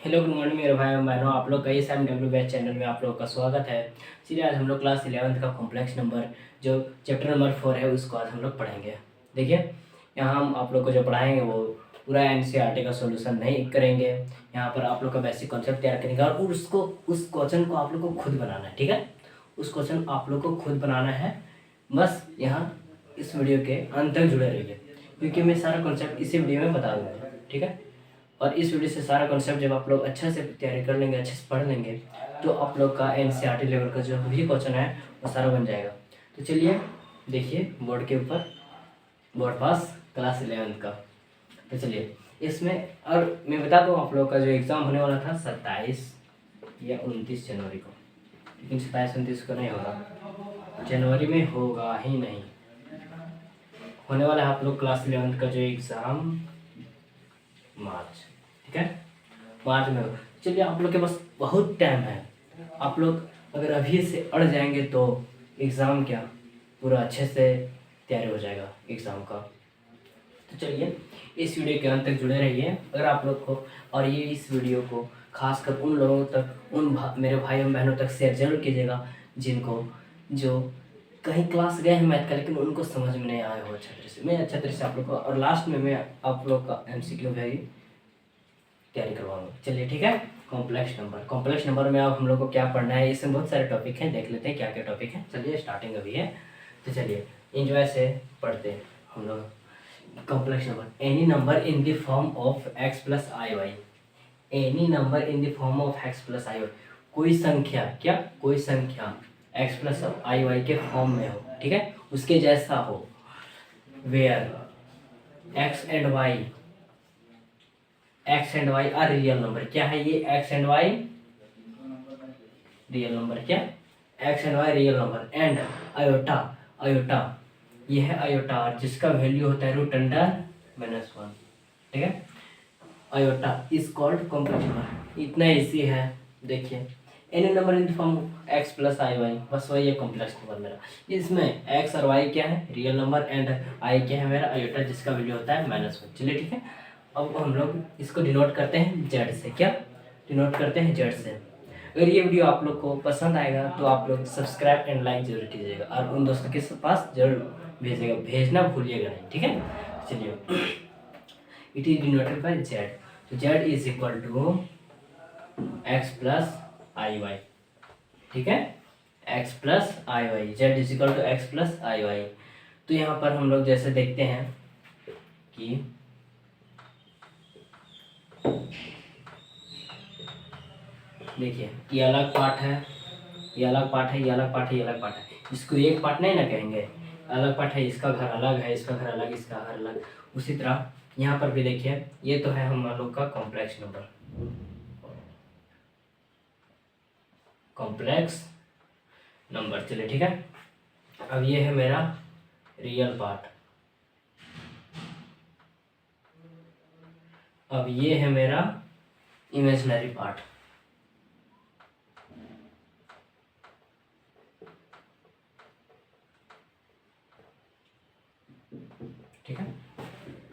Hello good morning मेरे भाई और बहनों, आप लोग का इस एम बैच चैनल में आप लोगों का स्वागत है। चलिए आज हम लोग क्लास 11th का कॉम्प्लेक्स नंबर जो चैप्टर नंबर 4 है उसको आज हम लोग पढ़ेंगे। देखिए, यहाँ हम आप लोग को जो पढ़ाएंगे वो पूरा एनसीईआरटी का सॉल्यूशन नहीं करेंगे। यहाँ पर आप लोग का बेसिक कॉन्सेप्ट तैयार करेंगे और उस क्वेश्चन को आप लोग को खुद बनाना है। ठीक है, उस क्वेश्चन आप लोग को खुद बनाना है। बस यहाँ इस वीडियो के अंत तक जुड़े रहिए क्योंकि मैं सारा कॉन्सेप्ट इसी वीडियो में बता दूँगा। ठीक है, और इस वीडियो से सारा कॉन्सेप्ट जब आप लोग अच्छे से तैयारी कर लेंगे, अच्छे से पढ़ लेंगे, तो आप लोग का एनसीईआरटी लेवल का जो भी क्वेश्चन है वो सारा बन जाएगा। तो चलिए देखिए बोर्ड के ऊपर, बोर्ड पास क्लास 11th का। तो चलिए इसमें, और मैं बता दूँ आप लोग का जो एग्ज़ाम होने वाला था 27 या 29 जनवरी को, लेकिन 27-29 को नहीं होगा, जनवरी में होगा ही नहीं। होने वाला है आप लोग क्लास 11th का जो एग्ज़ाम मार्च, ठीक है, मार्च में हो। चलिए आप लोग के पास बहुत टाइम है। आप लोग अगर अभी से अड़ जाएंगे तो एग्ज़ाम क्या पूरा अच्छे से तैयारी हो जाएगा एग्ज़ाम का। तो चलिए इस वीडियो के अंत तक जुड़े रहिए। अगर आप लोग को, और ये इस वीडियो को खासकर उन लोगों तक, मेरे भाई और बहनों तक शेयर जरूर कीजिएगा जिनको जो कहीं क्लास गए हैं मैथ का लेकिन उनको समझ में नहीं आया हो अच्छे तरह से। मैं अच्छे तरह से आप लोग को, और लास्ट में मैं आप लोग का MCQ भी तैयारी करवाऊंगा। चलिए ठीक है, कॉम्प्लेक्स नंबर में अब हम लोग को क्या पढ़ना है, इसमें बहुत सारे टॉपिक हैं, देख लेते हैं क्या क्या टॉपिक हैं। चलिए स्टार्टिंग अभी है, तो चलिए इंजॉय से पढ़ते हैं हम लोग। Complex number, any number in the form of x plus I y. Any number in the form of x plus I y, कोई संख्या, क्या कोई संख्या x प्लस आई वाई के फॉर्म में हो, ठीक है, उसके जैसा हो। Where x and y are real number. क्या है ये x and y real number? क्या x and y real number and iota, iota ये है आयोटा जिसका वैल्यू होता है √10⁻⁻1, ठीक है। Iota is called complex number. इतना इजी है। देखिए any number in the form X plus I Y, बस वही है कॉम्प्लेक्स नंबर मेरा। इसमें एक्स और वाई क्या है रियल नंबर एंड आई क्या है मेरा आयोटा जिसका वैल्यू होता है -1। चलिए ठीक है, अब हम लोग इसको डिनोट करते हैं जेड से। क्या डिनोट करते हैं? जेड से। अगर ये वीडियो आप लोग को पसंद आएगा तो आप लोग सब्सक्राइब एंड लाइक जरूर कीजिएगा और उन दोस्तों के पास जरूर भेजिएगा, भेजना भूलिएगा नहीं, ठीक है। चलिए it is denoted by z, तो z is equal to x plus I Y, ठीक है, x plus I y, z is equal to x plus I y. तो यहाँ पर हम लोग जैसे देखते हैं कि देखिए ये अलग पार्ट है, ये अलग पार्ट है, ये अलग पार्ट है, ये अलग पार्ट है। इसको एक पार्ट नहीं ना कहेंगे, अलग पार्ट है, इसका घर अलग है, इसका घर अलग, इसका घर अलग। उसी तरह यहाँ पर भी देखिए, ये तो है हम लोग का कॉम्प्लेक्स नंबर, कॉम्प्लेक्स नंबर। चलिए ठीक है, अब ये है मेरा रियल पार्ट, अब ये है मेरा इमेजिनरी पार्ट। ठीक है,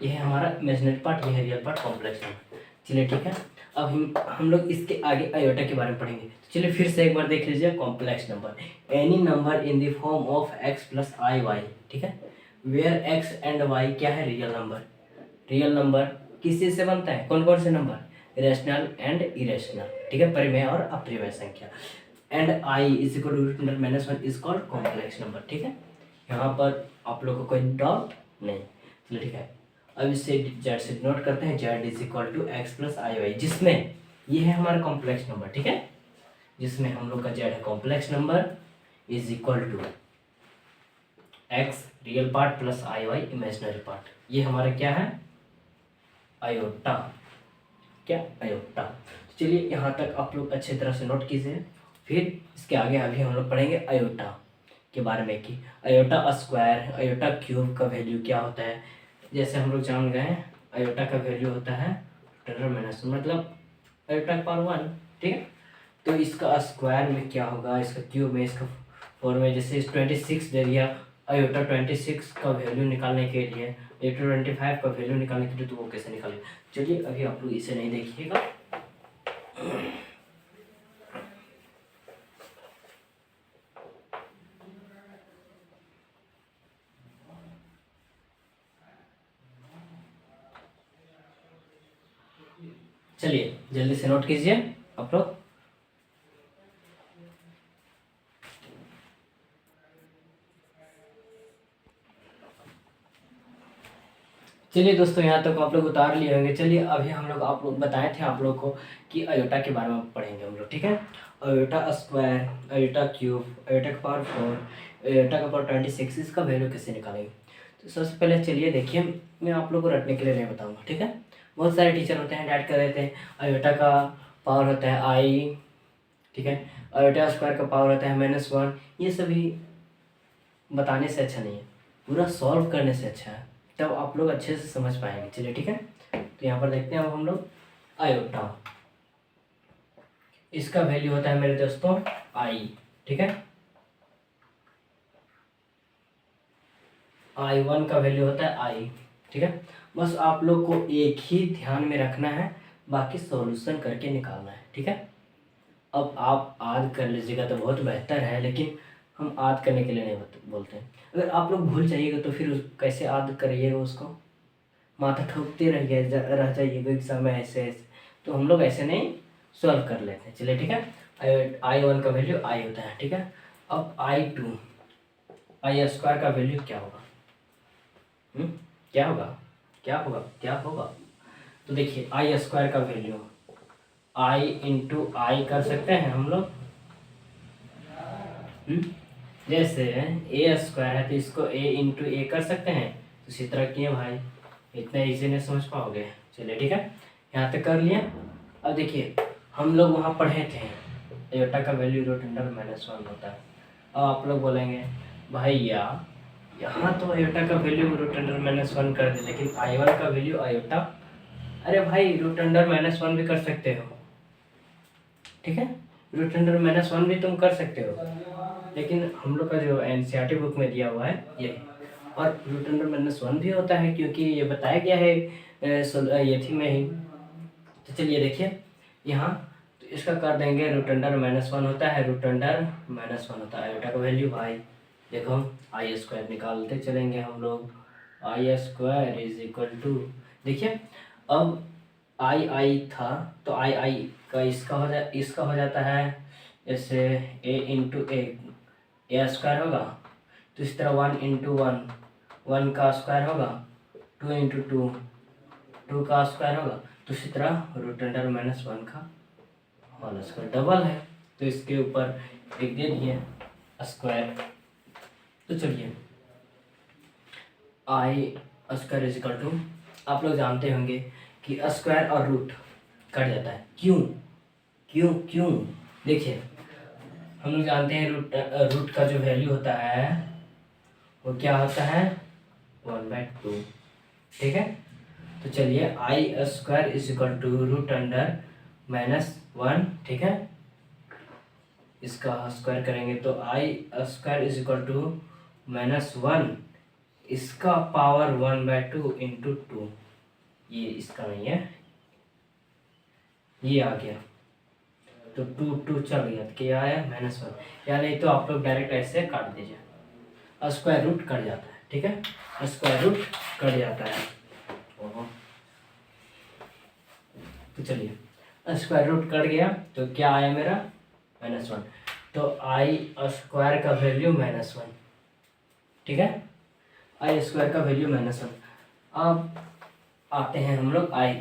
ये है हमारा इमेजिनरी पार्ट, ये है रियल पार्ट, कॉम्प्लेक्स नंबर। चलिए ठीक है, अब हम लोग इसके आगे आयोटा के बारे में पढ़ेंगे। तो चलिए फिर से एक बार देख लीजिए, complex number, any number in the form of X plus I Y, ठीक है, वेयर एक्स एंड वाई क्या है रियल नंबर। रियल नंबर किस से बनता है, कौन कौन से नंबर, रेशनल एंड इरेशनल, ठीक है, परिमेय और अप्रिमेय संख्या। And I is equal to √10⁻⁻1 is called complex number, ठीक है। यहाँ पर आप लोग को कोई डाउट नहीं। चलिए ठीक है, अब इसे जेड से नोट करते हैं, Z is equal to x plus I Y, जिसमें ये है हमारा कॉम्प्लेक्स नंबर, ठीक है, जिसमें हम लोग का जेड है complex number is equal to X real part plus I Y imaginary part. ये हमारा क्या है, आयोटा, क्या आयोटा। चलिए यहाँ तक आप लोग अच्छी तरह से नोट कीजिए, फिर इसके आगे अभी हम लोग पढ़ेंगे आयोटा के बारे में कि आयोटा स्क्वायर, आयोटा क्यूब का वैल्यू क्या होता है। जैसे हम लोग जान गए आयोटा का वैल्यू होता है √10⁻⁻1, मतलब आयोटा का पावर 1, ठीक है। तो इसका स्क्वायर में क्या होगा, इसका क्यूब में, इसका 4 में, जैसे 26 दे दिया, आयोटा 26 का वैल्यू निकालने के लिए, आयोटा 25 का वैल्यू निकालने के लिए, तो वो कैसे निकालें। चलिए अभी आप लोग इसे नहीं देखिएगा, चलिए जल्दी से नोट कीजिए आप लोग। चलिए दोस्तों, यहाँ तक आप लोग उतार लिए होंगे। चलिए अभी हम लोग आप लोग बताए थे आप लोग को कि अयोटा के बारे में पढ़ेंगे हम लोग, ठीक है। Iota square, iota cube, iota का पावर 4, अयोटा का पावर 26, इसका वैल्यू कैसे निकालेंगे। तो सबसे पहले चलिए देखिए, मैं आप लोग को रटने के लिए नहीं बताऊँगा, ठीक है। बहुत सारे टीचर होते हैं डाइट कर देते हैं, अयोटा का पावर होता है आई, ठीक है, अयोटा स्क्वायर का पावर होता है -1। ये सभी बताने से अच्छा नहीं है, पूरा सॉल्व करने से अच्छा है, तब आप लोग अच्छे से समझ पाएंगे। चलिए ठीक है, तो यहाँ पर देखते हैं अब हम लोग आयोटा, इसका वैल्यू होता है मेरे दोस्तों आई, ठीक है। I1 का वैल्यू होता है आई, ठीक है। बस आप लोग को एक ही ध्यान में रखना है, बाकी सॉल्यूशन करके निकालना है, ठीक है। अब आप याद कर लीजिएगा तो बहुत बेहतर है, लेकिन हम याद करने के लिए नहीं बोलते हैं। अगर आप लोग भूल जाइएगा तो फिर कैसे याद करिएगा उसको, माथा ठोकते रह जाइएगा एग्जाम में ऐसे ऐसे, तो हम लोग ऐसे नहीं सॉल्व कर लेते हैं। चलिए ठीक है, I1 का वैल्यू आई होता है, ठीक है। अब I2, आई स्क्वायर का वैल्यू क्या होगा? क्या होगा, क्या होगा, क्या होगा? तो देखिए आई स्क्वायर का वैल्यू आई इंटू आई कर सकते हैं हम लोग। जैसे ए स्क्वायर है तो इसको ए इंटू ए कर सकते हैं, तो इसी तरह किए भाई, इतना इजी नहीं समझ पाओगे। चलिए ठीक है, यहाँ तक कर लिया। अब देखिए हम लोग वहाँ पढ़े थे एयोटा का वैल्यू √10⁻1 होता है। अब आप लोग बोलेंगे भैया यहाँ तो आयोटा का वैल्यू √10⁻1 कर दे, लेकिन I1 का वैल्यू आयोटा, अरे भाई √10⁻1 भी कर सकते हो, ठीक है, √10⁻1 भी तुम कर सकते हो, लेकिन हम लोग का जो NCERT बुक में दिया हुआ है ये, और √10⁻1 भी होता है क्योंकि ये बताया गया है ये थी में ही। तो चलिए देखिए यहाँ, तो इसका कर देंगे √10⁻1 होता है, √10⁻1 होता है आयोटा का वैल्यू भाई। देखो आई स्क्वायर निकालते चलेंगे हम लोग, आई स्क्वायर इज इक्वल टू, देखिए अब आई था तो आई का इसका हो जाता है जैसे ए इंटू ए स्क्वायर होगा, तो इस तरह 1 इंटू 1 का स्क्वायर होगा, 2 इंटू 2 का स्क्वायर होगा, तो इसी तरह √10⁻1 का होल स्क्वायर डबल है, तो इसके ऊपर एक दे दिए स्क्वायर। तो चलिए आई स्क्वायर इज इक्वल टू, आप लोग जानते होंगे कि स्क्वायर और रूट कट जाता है, क्यों क्यों क्यों? देखिए हम लोग जानते हैं रूट का जो वैल्यू होता है वो क्या होता है 1/2, ठीक है। तो चलिए आई स्क्वायर इज इक्वल टू √10⁻1, ठीक है, इसका स्क्वायर करेंगे तो आई स्क्वायर इज इक्वल टू -1, इसका पावर 1/2 इंटू 2, ये इसका नहीं है, ये आ गया, तो 2 चल गया, तो क्या आया -1, या नहीं तो आप लोग डायरेक्ट ऐसे काट दीजिए, स्क्वायर रूट कट जाता है, ठीक है, स्क्वायर रूट कट जाता है। तो चलिए स्क्वायर रूट कट गया तो क्या आया मेरा -1, तो आई स्क्वायर का वैल्यू -1, ठीक है, आई स्क्वायर का वैल्यू -1। अब आते हैं हम लोग आई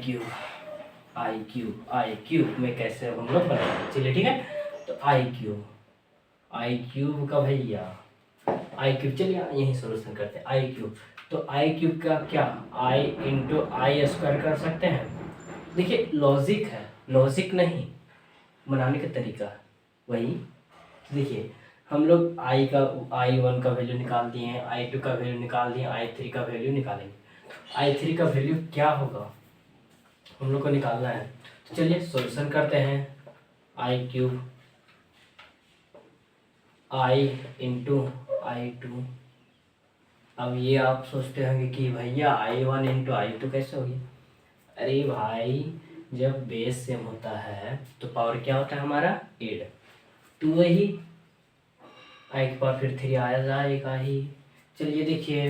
क्यूब में कैसे हम लोग बनाएंगे। चलिए ठीक है, तो आई क्यूब का भैया आई क्यूब, चलिए यही सोल्यूशन करते हैं आई क्यूब। तो आई क्यूब का क्या आई इंटू आई स्क्वायर कर सकते हैं। देखिए लॉजिक है, लॉजिक नहीं बनाने का तरीका है वही। देखिए हम लोग I1 का वैल्यू निकाल दिए हैं, I2 का वैल्यू निकाल दिए, I3 का वैल्यू निकालेंगे। I3 का वैल्यू क्या होगा हम लोग को निकालना है, तो चलिए सॉल्यूशन करते हैं। आई क्यूब आई इंटू I2, अब ये आप सोचते होंगे कि भैया I1 इंटू I2 कैसे होगी। अरे भाई जब बेस सेम होता है तो पावर क्या होता है हमारा 8। टू वही आई के पावर फिर 3 आया जाएगा ही। चलिए देखिए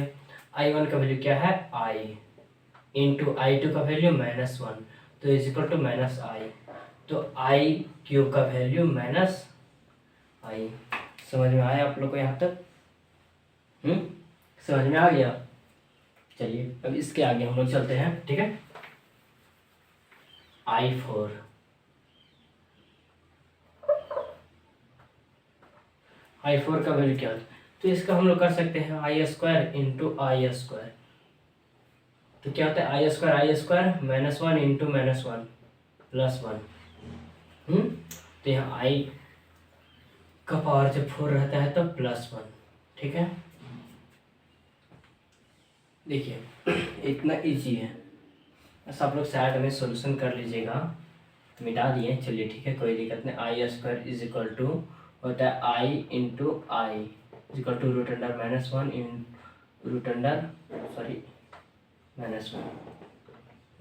I1 का वैल्यू क्या है I इंटू I2 का वैल्यू -1 तो इज इक्वल टू -I। तो I³ का वैल्यू -I। समझ में आया आप लोग को यहाँ तक? समझ में आ गया? चलिए अब इसके आगे हम लोग चलते हैं, ठीक है। I4 का वैल्यू क्या होता है? तो इसका हम लोग कर सकते हैं I² इंटू I²। तो क्या होता है I² -1 इंटू -1 +1। तो यहाँ I का पावर जब 4 रहता है तो +1, ठीक है। देखिए इतना इजी है, बस आप लोग साइड में सॉल्यूशन कर लीजिएगा। मिटा दिए, चलिए ठीक है, कोई दिक्कत नहीं। I² इज इक्वल टू होता है I into I is equal to √(-1) इन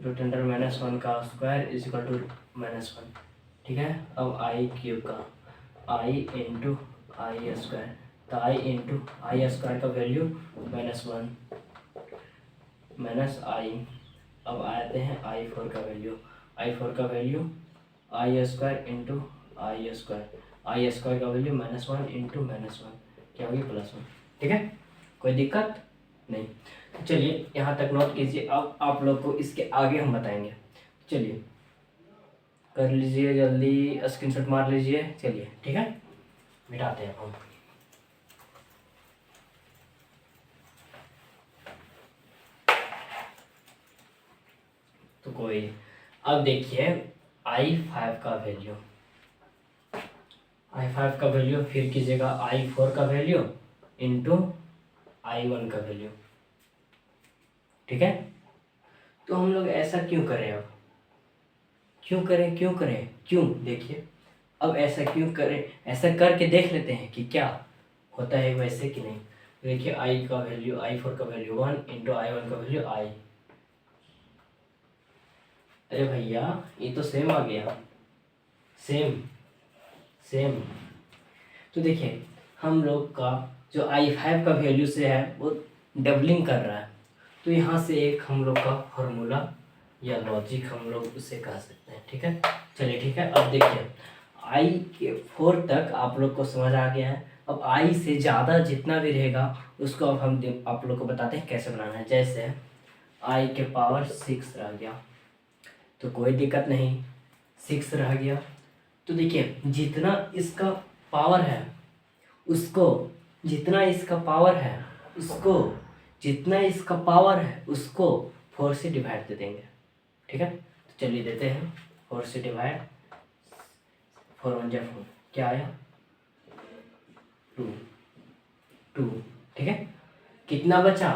√(-1) का स्क्वायर इज इक्वल टू -1, ठीक है। अब I³ का I इंटू I², तो I इंटू I² का वैल्यू -1 -I। अब आते हैं I4 का वैल्यू। I4 का वैल्यू I² इंटू I² का वैल्यू -1 इंटू -1 क्या होगी +1, ठीक है। कोई दिक्कत नहीं। चलिए यहाँ तक नोट कीजिए, अब आप लोग को इसके आगे हम बताएंगे। चलिए कर लीजिए, जल्दी स्क्रीनशॉट मार लीजिए। चलिए ठीक है, मिटाते हैं हम। तो कोई अब देखिए I5 का वैल्यू, I5 का वैल्यू फिर कीजिएगा I4 का वैल्यू इंटू I1 का वैल्यू, ठीक है। तो हम लोग ऐसा क्यों करें? अब क्यों देखिए, अब ऐसा क्यों करें, ऐसा करके देख लेते हैं कि क्या होता है वैसे कि नहीं। देखिए I4 का वैल्यू 1 इंटू I1 का वैल्यू I। अरे भैया ये तो सेम आ गया, सेम। तो देखिए हम लोग का जो I5 का वैल्यू से है वो डबलिंग कर रहा है, तो यहाँ से एक हम लोग का फॉर्मूला या लॉजिक हम लोग उसे कह सकते हैं, ठीक है। चलिए ठीक है, अब देखिए I4 तक आप लोग को समझ आ गया है। अब I से ज़्यादा जितना भी रहेगा उसको अब हम आप लोग को बताते हैं कैसे बनाना है। जैसे I के पावर 6 रह गया तो कोई दिक्कत नहीं, 6 रह गया। तो देखिए जितना इसका पावर है उसको, जितना इसका पावर है उसको 4 से डिवाइड दे देंगे, ठीक है। तो चलिए देते हैं 4 से डिवाइड, 4 1 जा 4, क्या आया 2, ठीक है। कितना बचा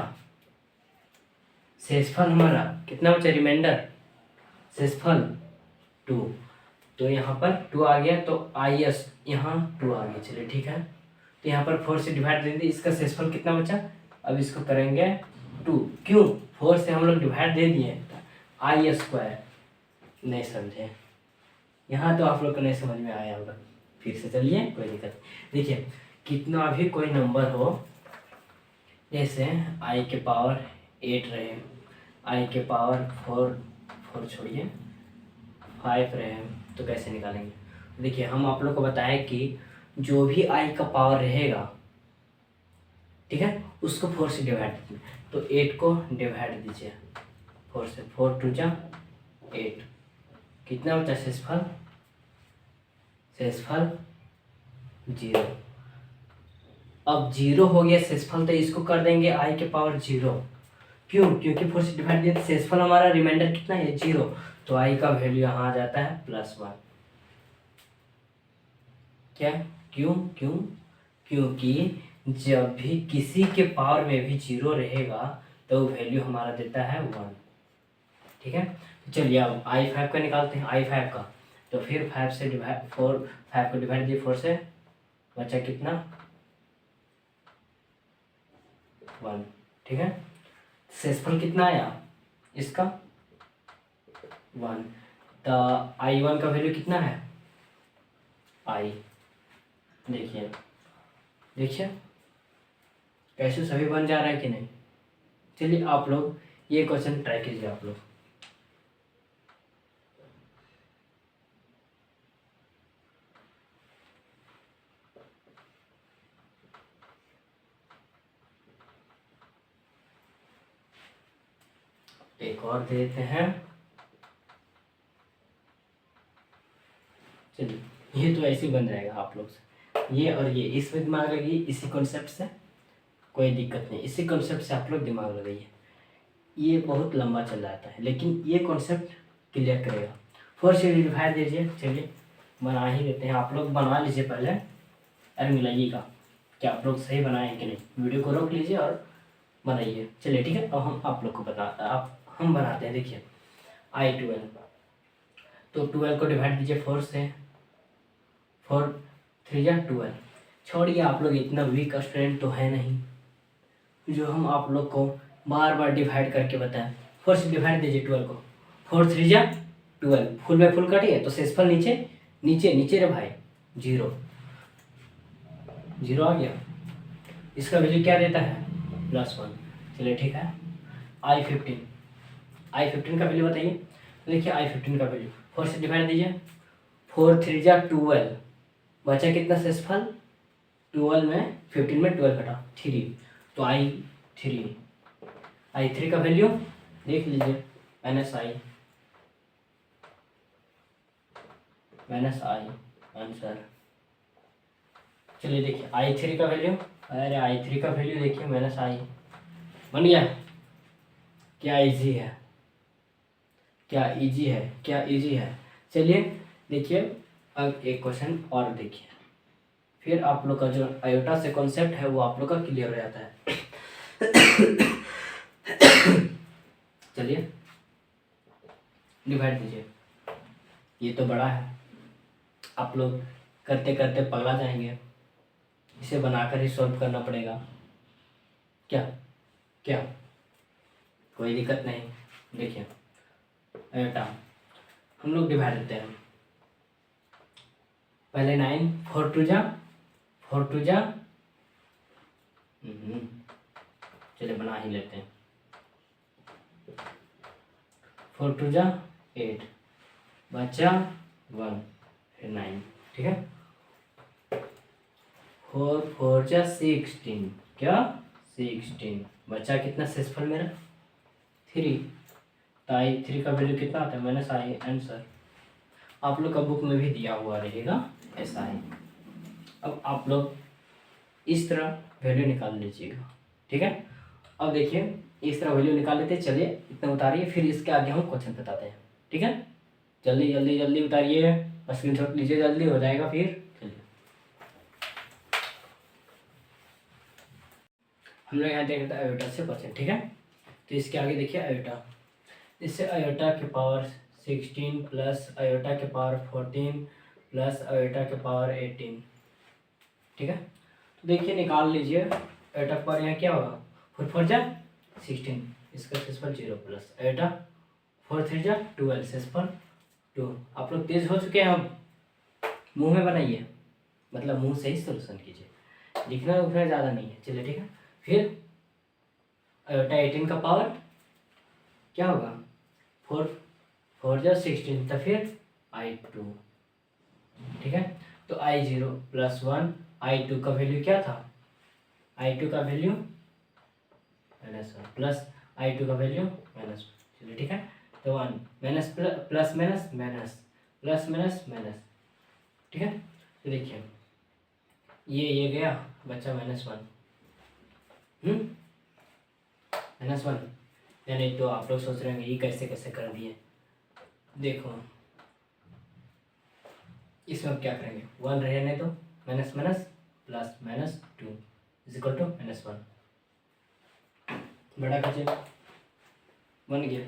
शेषफल हमारा, कितना बचा रिमाइंडर शेषफल 2। तो यहाँ पर 2 आ गया तो IS यहाँ 2 आ गया, चलिए ठीक है। तो यहाँ पर 4 से डिवाइड दे दी, इसका शेषफल कितना बचा, अब इसको करेंगे 2। क्यों 4 से हम लोग डिवाइड दे दिए, I² नहीं समझे, यहाँ तो आप लोग को नहीं समझ में आया होगा। फिर से चलिए कोई दिक्कत। देखिए कितना भी कोई नंबर हो, जैसे I के पावर 8 रहे, I के पावर 4 छोड़िए 5 रहे, तो कैसे निकालेंगे। देखिए हम आप लोग को बताएं कि जो भी I का पावर रहेगा, ठीक है, उसको 4 से डिवाइड कीजिए। तो 8 को डिवाइड दीजिए 4 से, 4 2 जा 8, कितना बचा शेषफल 0। अब 0 हो गया शेषफल, तो इसको कर देंगे I के पावर 0। क्यों, क्योंकि 4 से डिवाइड दिया, शेषफल हमारा रिमाइंडर कितना है 0, तो I का वैल्यू यहाँ आ जाता है +1। क्या क्योंकि जब भी किसी के पावर में भी 0 रहेगा तो वैल्यू हमारा देता है 1, ठीक है। तो चलिए अब I5 का निकालते हैं। I5 का तो फिर 5 से डिवाइड 5 को डिवाइड दिए 4 से, बचा कितना 1, ठीक है। शेषफल कितना आया इसका 1, तो I1 का वैल्यू कितना है आई, देखिए देखिए कैसे सभी बन जा रहा है कि नहीं। चलिए आप लोग ये क्वेश्चन ट्राई कीजिए आप लोग। एक और देते हैं। चलिए ये तो ऐसे ही बन जाएगा आप लोग से, ये और ये इसमें दिमाग लगाइए, इसी कॉन्सेप्ट से कोई दिक्कत नहीं, इसी कॉन्सेप्ट से आप लोग दिमाग लगाइए। ये बहुत लंबा चल जाता है लेकिन ये कॉन्सेप्ट क्लियर करेगा। 4 से डिवाइड दीजिए। चलिए बना ही देते हैं, आप लोग बना लीजिए पहले और मिलाइएगा कि आप लोग सही बनाए कि नहीं। वीडियो को रोक लीजिए और बनाइए। चलिए ठीक है, अब हम आप लोग को हम बनाते हैं। देखिए I12, तो 12 को डिवाइड दीजिए 4 से, 4 3 या 12। छोड़िए, आप लोग इतना वीक स्टूडेंट तो है नहीं जो हम आप लोग को बार बार डिवाइड करके बताएं। 4 से डिवाइड दीजिए 12 को, 4 3 या 12, फुल बाय फुल काटिए तो शेषफल नीचे नीचे नीचे रे भाई, 0 0 आ गया। इसका वैल्यू क्या देता है +1। चलिए ठीक है, I15 का वैल्यू बताइए। देखिए I15 का वैल्यू 4 से डिवाइड दीजिए, 4 3 या 12, बचा कितना शेषफल, 12 में 15 में 12 घटा 3, तो I3 का वैल्यू देख लीजिए, माइनस आई आंसर। चलिए देखिए I3 का वैल्यू, अरे I3 का वैल्यू देखिए -i बन गया। क्या इजी है, क्या इजी है, क्या इजी है। चलिए देखिए अब एक क्वेश्चन और देखिए, फिर आप लोग का जो आयोटा से कॉन्सेप्ट है वो आप लोग का क्लियर हो जाता है। चलिए डिवाइड दीजिए, ये तो बड़ा है, आप लोग करते करते पगला जाएंगे, इसे बनाकर ही सॉल्व करना पड़ेगा। क्या क्या कोई दिक्कत नहीं। देखिए आयोटा हम लोग डिवाइड देते हैं, पहले 9, 4 2 जा 4 2 जा, चलिए बना ही लेते हैं। 4 2 जा 8, बचा 1, फिर 9, ठीक है। 4 4 जा 16, क्या 16, बचा कितना शेषफल मेरा 3, तो I3 का वैल्यू कितना आता है -i आंसर। आप लोग का बुक में भी दिया हुआ रहेगा ऐसा है। अब आप लोग इस तरह वैल्यू निकाल लीजिएगा, ठीक है। अब देखिए इस तरह वैल्यू निकाल लेते हैं। चलिए इतना उतारिए, फिर इसके आगे हम क्वेश्चन बताते हैं, ठीक है। जल्दी जल्दी जल्दी उतारिए, स्क्रीनशॉट लीजिए, जल्दी हो जाएगा फिर। चलिए हम लोग यहाँ देखते हैं आयोटा से क्वेश्चन, ठीक है। तो इसके आगे देखिए आयोटा, इससे आयोटा के पावर 16 प्लस आयोटा के पावर 14 प्लस आयोटा के पावर 18, ठीक है। तो देखिए निकाल लीजिए, आयोटा के पावर यहाँ क्या होगा, 4 4 जा 16, इसका शेषफल 0 प्लस आयोटा 4 3 जा 12, शेषफल 2। आप लोग तेज हो चुके हैं, हम मुंह में बनाइए, मतलब मुंह से ही सोल्यूशन कीजिए, लिखना उखना ज़्यादा नहीं है। चलिए ठीक है, फिर आयोटा 18 का पावर क्या होगा, 4 4 जा 16, तो फिर I2, ठीक है। तो I0 + 1, I2 का वैल्यू क्या था, I2 का वैल्यू -1 प्लस I2 का वैल्यू -1, चलिए ठीक है। तो 1 minus plus minus minus plus minus minus, ठीक है। तो देखिए ये गया, बच्चा -1, -1, यानी तो आप लोग सोच रहे होंगे ये कैसे कैसे कर दिए। देखो इसमें अब क्या करेंगे, 1 रहने दो, minus minus plus -2 equal to -1, बड़ा का चिन्ह बन गया।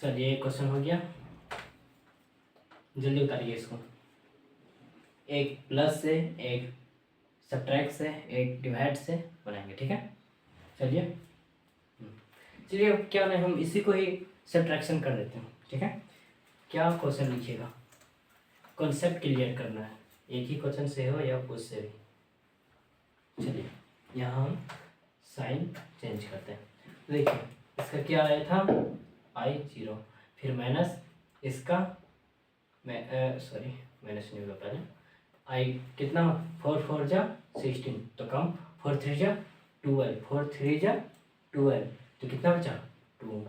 चलिए एक क्वेश्चन हो गया, जल्दी उतारिए इसको। एक प्लस से, एक सब्ट्रैक्ट से, एक डिवाइड से बनाएंगे, ठीक है। चलिए चलिए क्या नहीं, हम इसी को ही सब्ट्रैक्शन कर देते हैं, ठीक है। क्या क्वेश्चन लिखिएगा, कॉन्सेप्ट क्लियर करना है, एक ही क्वेश्चन से हो या कुछ से भी। चलिए यहाँ हम साइन चेंज करते हैं। देखिए इसका क्या आया था I0, फिर माइनस इसका सॉरी माइनस नहीं होगा पहले, आई कितना 4 4 जा 16 तो कम, 4 3 जा 12, 4 3 जा 12 तो कितना बचा 2,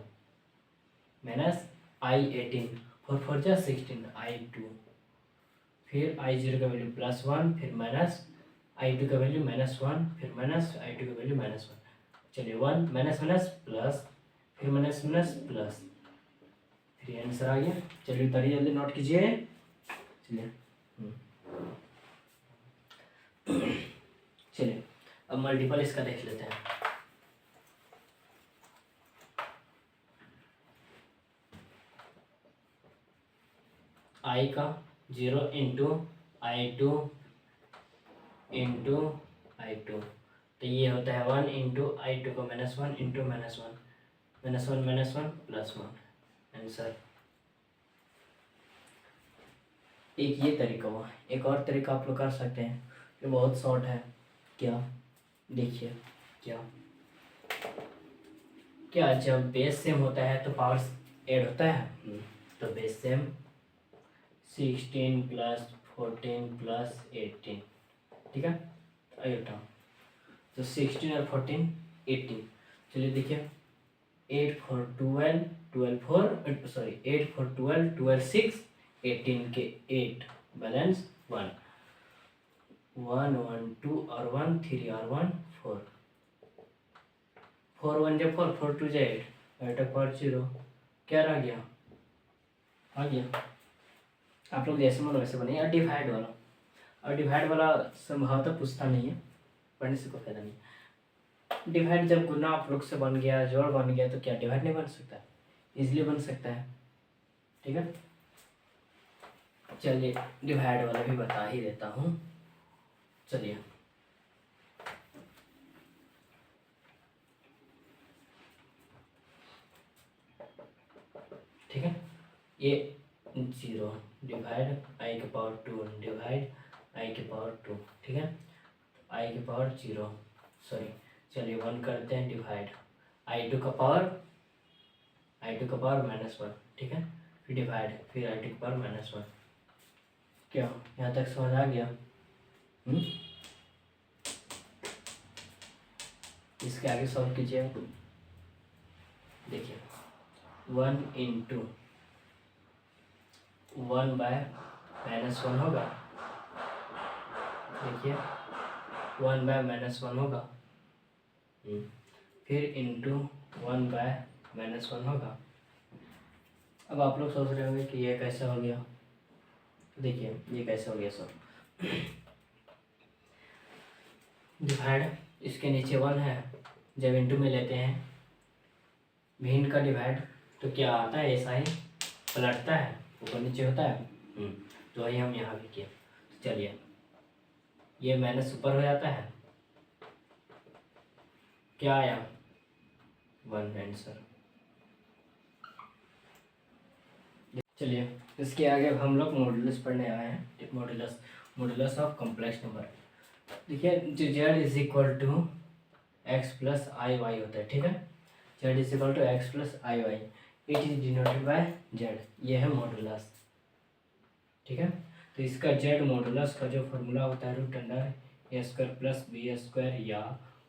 माइनस I18, 4 4 जा 16 I2, फिर I0 का वैल्यू +1, फिर माइनस I2 का वैल्यू -1, फिर माइनस I2 का वैल्यू -1। चलिए 1 माइनस माइनस प्लस, फिर माइनस माइनस प्लस, फिर आंसर आ गया। चलिए उतारिए जल्दी, नोट कीजिए। चलिए चलिए अब मल्टीपल इसका देख लेते हैं। I का 0 इंटू I2 इंटू I2 तो ये होता है 1 इंटू I2 का -1 इंटू -1, -1 +1 आंसर। एक ये तरीका हुआ, एक और तरीका आप लोग कर सकते हैं, ये बहुत शॉर्ट है। क्या देखिए, क्या जब बेस सेम होता है तो पावर्स ऐड होता है, तो बेस सेम 16 + 14 + 18, ठीक है आइए तो 16 और 14 18। चलिए देखिए 8 4 12 12 4 सॉरी 8 4 12 12 6 18 के 8 बैलेंस 1 1 1 2 और 1 3 और 1 4 4 1 जब 4 4 2 जा 8 8 4 0 क्या रह गया आ गया। आप लोग जैसे मन वैसे बने। और डिवाइड वाला, और डिवाइड वाला संभवतः पूछता नहीं है, पढ़ने से कोई फायदा नहीं। डिवाइड जब गुना आप लोग से बन गया, जोड़ बन गया, तो क्या डिवाइड नहीं बन सकता, इजीली बन सकता है, ठीक है। चलिए डिवाइड वाला भी बता ही देता हूँ। चलिए ठीक है, ये 0 डिवाइड I⁴2 डिवाइड I⁴2, ठीक है, I⁴0 सॉरी। चलिए 1 करते हैं डिवाइड I2 का पावर -1, ठीक है, फिर डिवाइड फिर I2 का पावर -1। क्या यहाँ तक समझ आ गया? इसके आगे सॉल्व कीजिए। देखिए 1 इंटू 1/-1 होगा, देखिए 1/-1 होगा, फिर इंटू 1/-1 होगा। अब आप लोग सोच रहे होंगे कि ये कैसे हो गया, देखिए ये कैसे हो गया सब। डिवाइड इसके नीचे 1 है, जब इंटू में लेते हैं भिन्न का डिवाइड तो क्या आता है, ऐसा ही पलटता है, ऊपर नीचे होता है। तो वही हम यहाँ भी किए। तो चलिए ये माइनस ऊपर हो जाता है, क्या आया 1 आंसर। चलिए इसके आगे हम लोग मॉडुलस पढ़ने आए हैं। Modulus of complex number. देखिए जो z = x + iy होता है, ठीक है, z = x + iy, it is denoted bye z, ये है मॉडुलस, ठीक है। तो इसका z मॉडुलस का जो फॉर्मूला होता है √a² + b² या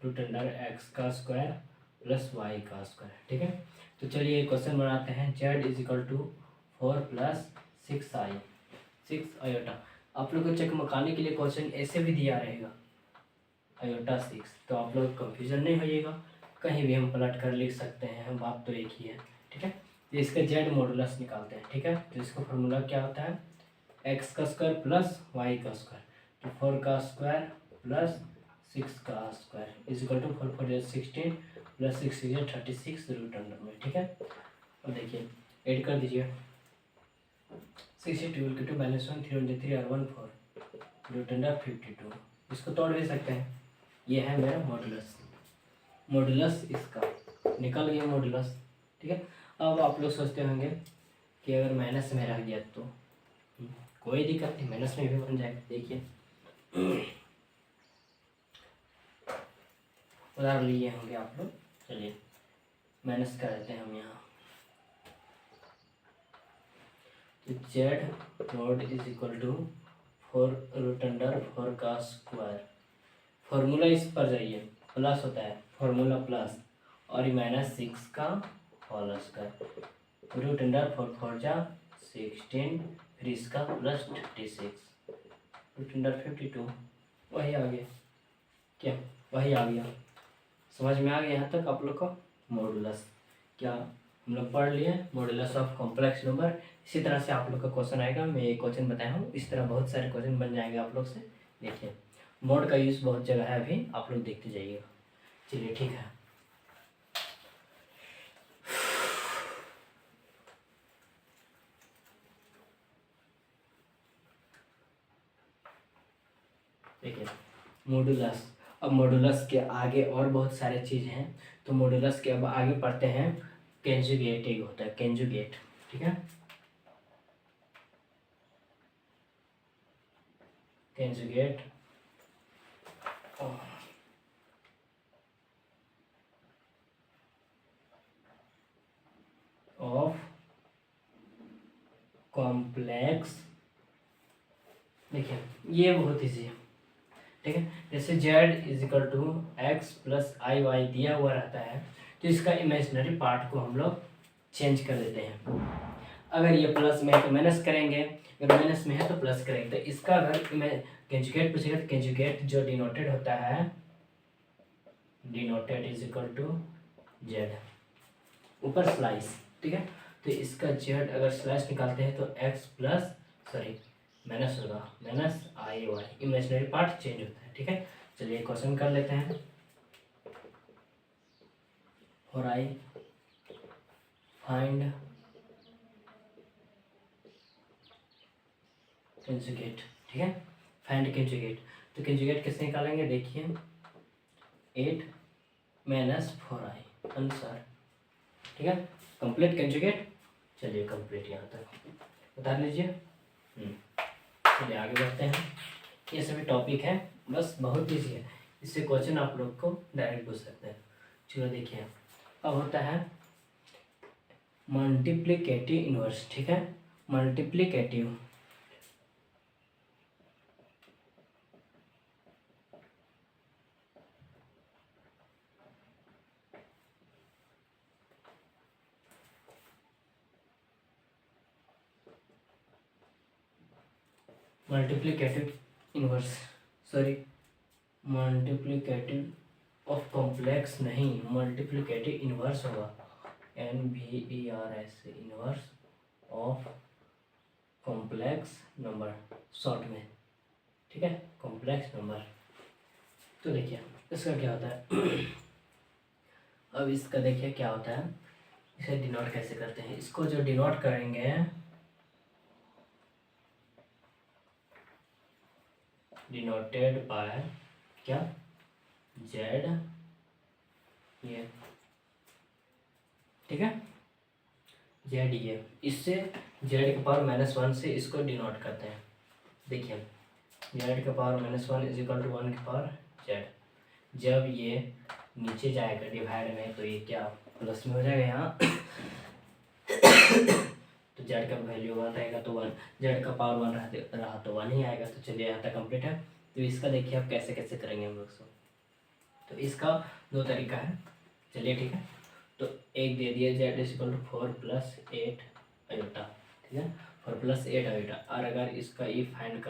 √x² + y², ठीक है। तो चलिए क्वेश्चन बनाते हैं। z = 4 + 6i 6 iota. आप लोग को चकमकाने के लिए क्वेश्चन ऐसे भी दिया रहेगा आयोटा 6, तो आप लोग कंफ्यूजन नहीं होइएगा, कहीं भी हम पलट कर लिख सकते हैं, बात तो एक ही है, ठीक है। तो इसका z मॉडुलस निकालते हैं, ठीक है। तो इसका फॉर्मूला क्या होता है, x² + y², तो 4² + 6² = 4 4 16 + 6 6 36 √, ठीक है। अब देखिए ऐड कर दीजिए 62 = 2 -1 3 × 3 और 1 4 √52। इसको तोड़ भी सकते हैं, ये है मेरा मॉडुलस इसका निकल गया मॉडुलस, ठीक है। अब आप लोग सोचते होंगे कि अगर माइनस में रह गया तो कोई दिक्कत नहीं, माइनस में भी बन जाएगा। देखिए उदाहरण लिए होंगे आप लोग। चलिए माइनस कर देते हैं हम यहाँ। तो Z naught is equal to 4√4 का स्क्वायर। फॉर्मूला इस पर जाइए, प्लस होता है फॉर्मूला प्लस, और ये -6 का होल स्क्वायर। √4 जा 16, फिर इसका प्लस 36, √52। वही आ गया क्या? वही आ गया। समझ में आ गया यहाँ तक आप लोग को? मॉडुलस क्या हम लोग पढ़ लिए, मॉडुलस ऑफ कॉम्प्लेक्स नंबर। इसी तरह से आप लोग का क्वेश्चन आएगा। मैं एक क्वेश्चन बताया हूँ, इस तरह बहुत सारे क्वेश्चन बन जाएंगे आप लोग से। देखिए मोड का यूज़ बहुत जगह है, अभी आप लोग देखते जाइएगा। चलिए ठीक है। देखिए मॉडुलस, अब मॉडुलस के आगे और बहुत सारे चीज़ हैं, तो मॉडुलस के अब आगे पढ़ते हैं। कंजुगेट एक होता है, कंजुगेट, ठीक है। Conjugate of complex. देखिए ये बहुत ईजी है, ठीक है। जैसे z is equal to x plus I Y दिया हुआ रहता है, तो इसका इमेजिनरी पार्ट को हम लोग चेंज कर देते हैं। अगर ये प्लस में है तो माइनस करेंगे, अगर माइनस में है तो प्लस करेंगे। तो इसका अगर कंजुगेट पूछेगा तो कंजुगेट जो डिनोटेड होता है, denoted is equal to Z, ऊपर स्लाइस, ठीक है। तो इसका जेड अगर स्लाइस निकालते हैं तो एक्स प्लस सॉरी माइनस होगा, माइनस आई वाई, इमेजिनरी पार्ट चेंज होता है, ठीक है। चलिए क्वेश्चन कर लेते हैं। और आई फाइंड कंजुगेट, ठीक है। फाइंड कंजुगेट, तो कंजुगेट कैसे निकालेंगे? देखिए 8 माइनस 4i आंसर, ठीक है। Complete conjugate. चलिए कंप्लीट यहाँ तक बता लीजिए। चलिए आगे बढ़ते हैं। ये सभी टॉपिक है, बस बहुत ईजी है, इससे क्वेश्चन आप लोग को डायरेक्ट पूछ सकते हैं। चलो देखिए अब होता है मल्टीप्लिकेटिव इनवर्स, ठीक है। Multiplicative multiplicative inverse, sorry multiplicative of complex नहीं, मल्टीप्लिकेटिव इनवर्स होगा, NVERS, inverse of complex number short में, ठीक है, कॉम्प्लेक्स नंबर। तो देखिए इसका क्या होता है अब इसका देखिए क्या होता है, इसे डिनोट कैसे करते हैं। इसको जो डिनोट करेंगे, डिनोटेड बाय क्या, जेड, ये ठीक है, जेड ये, इससे जेड के पावर -1 से इसको डिनोट करते हैं। देखिए जेड के पावर -1 इज इक्वल टू 1 के पावर जेड। जब ये नीचे जाएगा डिवाइड में तो ये क्या प्लस में हो जाएगा यहाँ तो जेड का वैल्यू 1 रहेगा तो 1, जेड का पावर 1 रहा तो 1 ही आएगा। तो चलिए यहाँ तक कंप्लीट है। तो इसका देखिए आप कैसे कैसे करेंगे हम लोग सब। तो इसका 2 तरीका है, चलिए ठीक है। तो एक दे दिया Z is equal to 4 + 8 iota, ठीक है, 4 + 8 आयोटा। और अगर इसका ये फाइंड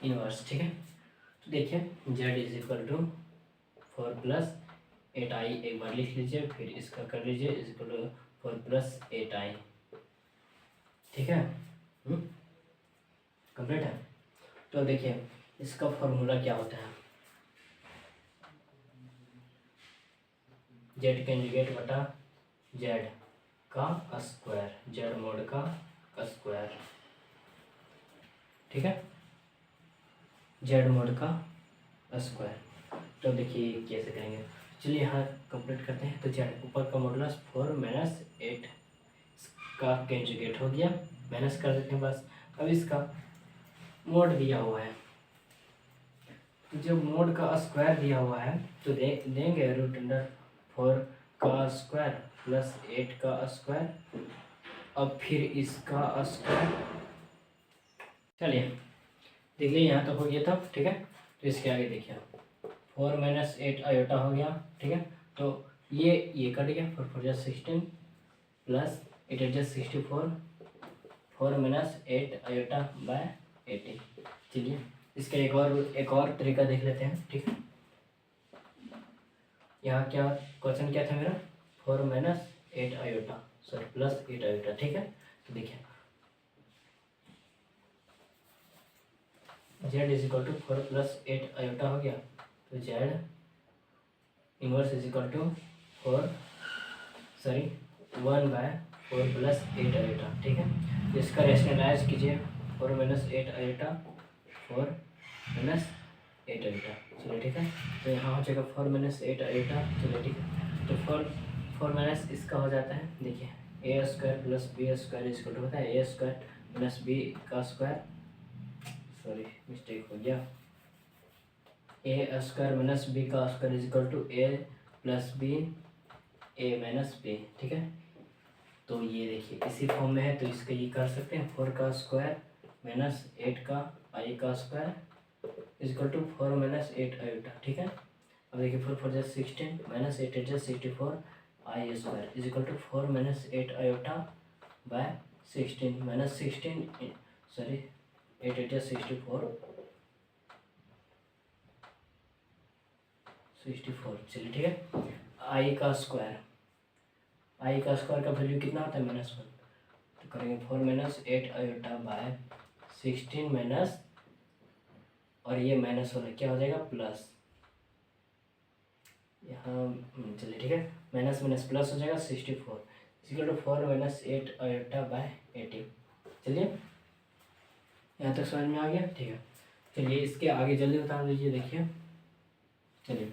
इनवर्स, ठीक है। तो देखिए Z is equal to 4 + 8i एक बार लिख लीजिए, फिर इसका कर लीजिए इज इक्वल टू 4 + 8i, ठीक है। कंप्लीट है। तो देखिए इसका फॉर्मूला क्या होता है, जेड कंजुगेट बटा जेड का स्क्वायर, जेड मोड का स्क्वायर, ठीक है, जेड मोड का स्क्वायर। तो देखिए कैसे करेंगे, चलिए यहाँ कंप्लीट करते हैं। तो जेड ऊपर का मॉडुलस 4 माइनस 8 का कंजुगेट हो गया, माइनस कर देते हैं बस। अब इसका मोड दिया हुआ है, तो जब मोड का स्क्वायर दिया हुआ है तो देंगे रूट अंडर 4 का स्क्वायर प्लस 8 का स्क्वायर, अब फिर इसका स्क्वायर। चलिए देख लीजिए यहाँ तक हो गया था, ठीक है। तो इसके आगे देखिए 4 माइनस 8 आयोटा हो गया, ठीक है। तो ये कट गया, 4 4 16 प्लस 8 8 64, 4 माइनस 8 आयोटा बाय 80। चलिए इसका एक और तरीका देख लेते हैं, ठीक है। यहाँ क्या क्वेश्चन क्या था मेरा, 4 minus 8 iota, sorry plus 8 iota, ठीक है। तो देखिए Z is equal to 4 plus 8 iota हो गया, तो Z inverse is equal to 1 by 4 plus 8 iota, ठीक है। इसका रेशनलाइज कीजिए, 4 माइनस 8 आयोटा, 4 माइनस 8 आयोटा, चलिए ठीक है। तो यहाँ हो जाएगा 4 माइनस 8 आयोटा, चलिए ठीक है। तो 4 माइनस इसका हो जाता है, देखिए a square plus b square equal to होता है ए स्क्वायर प्लस बी का स्क्वायर, सॉरी मिस्टेक हो गया, ए स्क्वायर माइनस बी का square is equal to a plus b a minus b, ठीक है। तो ये देखिए इसी फॉर्म में है, तो इसका ये कर सकते हैं 4 का स्क्वायर माइनस 8 का आई का square is equal to 4 minus 8 iota, ठीक है। अब देखिए 4 4 जा 16 माइनस 8 8 जा 64 i square is equal to 4 minus 8 iota by 16 minus 16 sorry 8 8 जा 64 64, चलिए ठीक है। आई का स्क्वायर का वैल्यू कितना होता है, -1, तो करेंगे 4 माइनस 8 आयोटा बाय 16 माइनस, और ये माइनस वाला क्या हो जाएगा प्लस, यहाँ चलिए ठीक है, माइनस माइनस प्लस हो जाएगा 64 equal to 4 minus 8 iota by 80। चलिए यहाँ तक समझ में आ गया, ठीक है। चलिए इसके आगे जल्दी बता दीजिए, देखिए चलिए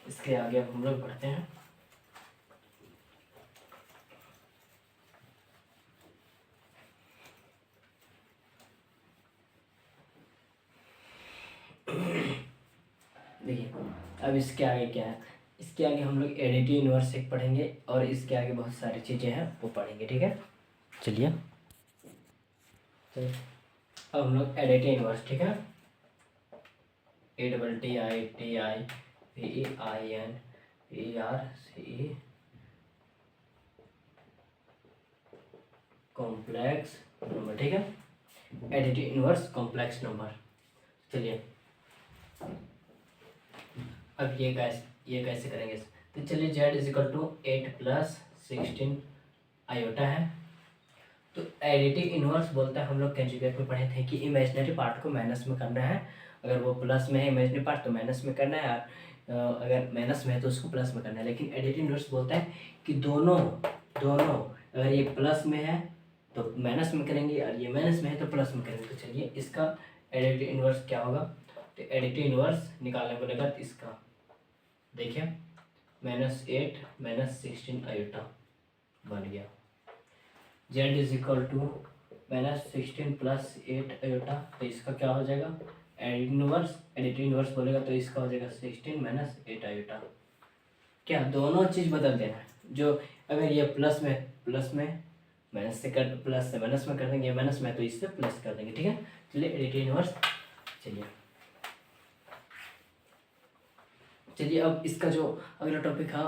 इसके आगे अब हम लोग बढ़ते हैं। देखिए अब इसके आगे क्या है, इसके आगे हम लोग एडिटिव इनवर्स एक पढ़ेंगे और इसके आगे बहुत सारी चीज़ें हैं वो पढ़ेंगे, ठीक है। चलिए अब हम लोग एडिटिव इनवर्स, ठीक है, ATTITIVEINVERCE कॉम्प्लेक्स नंबर, ठीक है, एडिटिव इनवर्स कॉम्प्लेक्स नंबर। चलिए अब ये कैसे करेंगे, तो चलिए Z is equal to 8 plus 16 iota है, तो एडिटिव इनवर्स बोलता है, हम लोग कंजुगेट में पढ़े थे कि इमेजिनरी पार्ट को माइनस में करना है, अगर वो प्लस में है इमेजिनरी पार्ट तो माइनस में करना है, और अगर माइनस में है तो उसको प्लस में करना है। लेकिन एडिटिव इनवर्स बोलता है कि दोनों अगर ये प्लस में है तो माइनस में करेंगे और ये माइनस में है तो प्लस में करेंगे। तो चलिए इसका एडिटिव इनवर्स क्या होगा, तो एडिटिव इनवर्स निकालने को लेकर इसका देखिए -8 -16 आयोटा बन गया, Z is equal to -16 plus 8 iota, तो इसका क्या हो जाएगा एडिटिव इनवर्स बोलेगा तो इसका हो जाएगा 16 माइनस 8 आयोटा। क्या दोनों चीज़ बदल देना है, जो अगर ये प्लस में माइनस से कर प्लस से माइनस में कर देंगे, माइनस में तो इससे प्लस कर देंगे, ठीक है। चलिए एडिटिव इनवर्स, चलिए अब इसका जो अगला टॉपिक है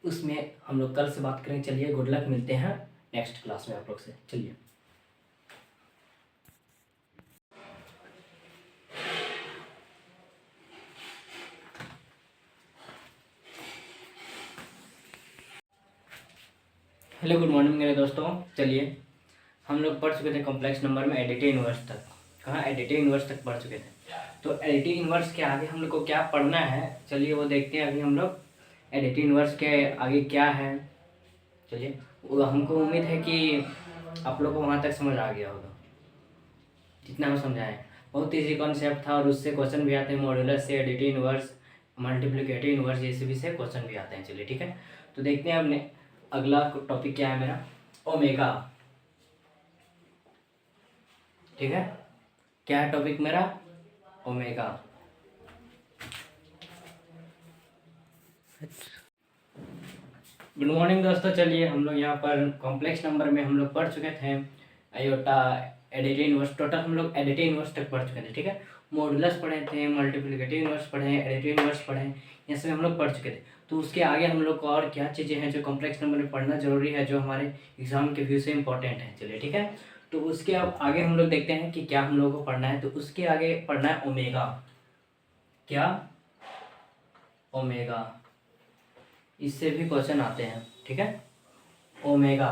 उसमें हम लोग कल से बात करेंगे। चलिए गुड लक, मिलते हैं नेक्स्ट क्लास में आप लोग से। चलिए हेलो गुड मॉर्निंग मेरे दोस्तों। चलिए हम लोग पढ़ चुके थे कॉम्प्लेक्स नंबर में एडिटिव इनवर्स तक, कहाँ एडिटिव इनवर्स तक पढ़ चुके थे। तो एडिटिव इनवर्स के आगे हम लोग को क्या पढ़ना है, चलिए वो देखते हैं। अभी हम लोग एडिटिव इनवर्स के आगे क्या है, चलिए वो हमको उम्मीद है कि आप लोग को वहाँ तक समझ आ गया होगा, जितना हम समझाएं। बहुत ईजी कॉन्सेप्ट था और उससे क्वेश्चन भी आते हैं, मॉड्यूलस से, एडिटिव इनवर्स, मल्टीप्लिकेटिव इनवर्स, जैसे भी से क्वेश्चन भी आते हैं। चलिए ठीक है, तो देखते हैं अपने अगला टॉपिक क्या है मेरा, ओमेगा। ठीक है, क्या है टॉपिक मेरा, ओमेगा। गुड मॉर्निंग दोस्तों। चलिए हम लोग यहाँ पर कॉम्प्लेक्स नंबर में हम लोग पढ़ चुके थे आयोटा, एडिटिव इनवर्स, टोटल हम लोग एडिटिव इनवर्स तक पढ़ चुके थे। ठीक है, मॉडुलस पढ़े थे, मल्टीप्लिकेटिव इनवर्स पढ़े, एडिटिव इनवर्स पढ़े, ये सब हम लोग पढ़ चुके थे। तो उसके आगे हम लोग को और क्या चीज़ें हैं जो कॉम्प्लेक्स नंबर में पढ़ना जरूरी है, जो हमारे एग्जाम के व्यू से इंपॉर्टेंट है। चलिए ठीक है, तो उसके अब आगे हम लोग देखते हैं कि क्या हम लोगों को पढ़ना है। तो उसके आगे पढ़ना है ओमेगा। क्या, ओमेगा, इससे भी क्वेश्चन आते हैं। ठीक है, ओमेगा।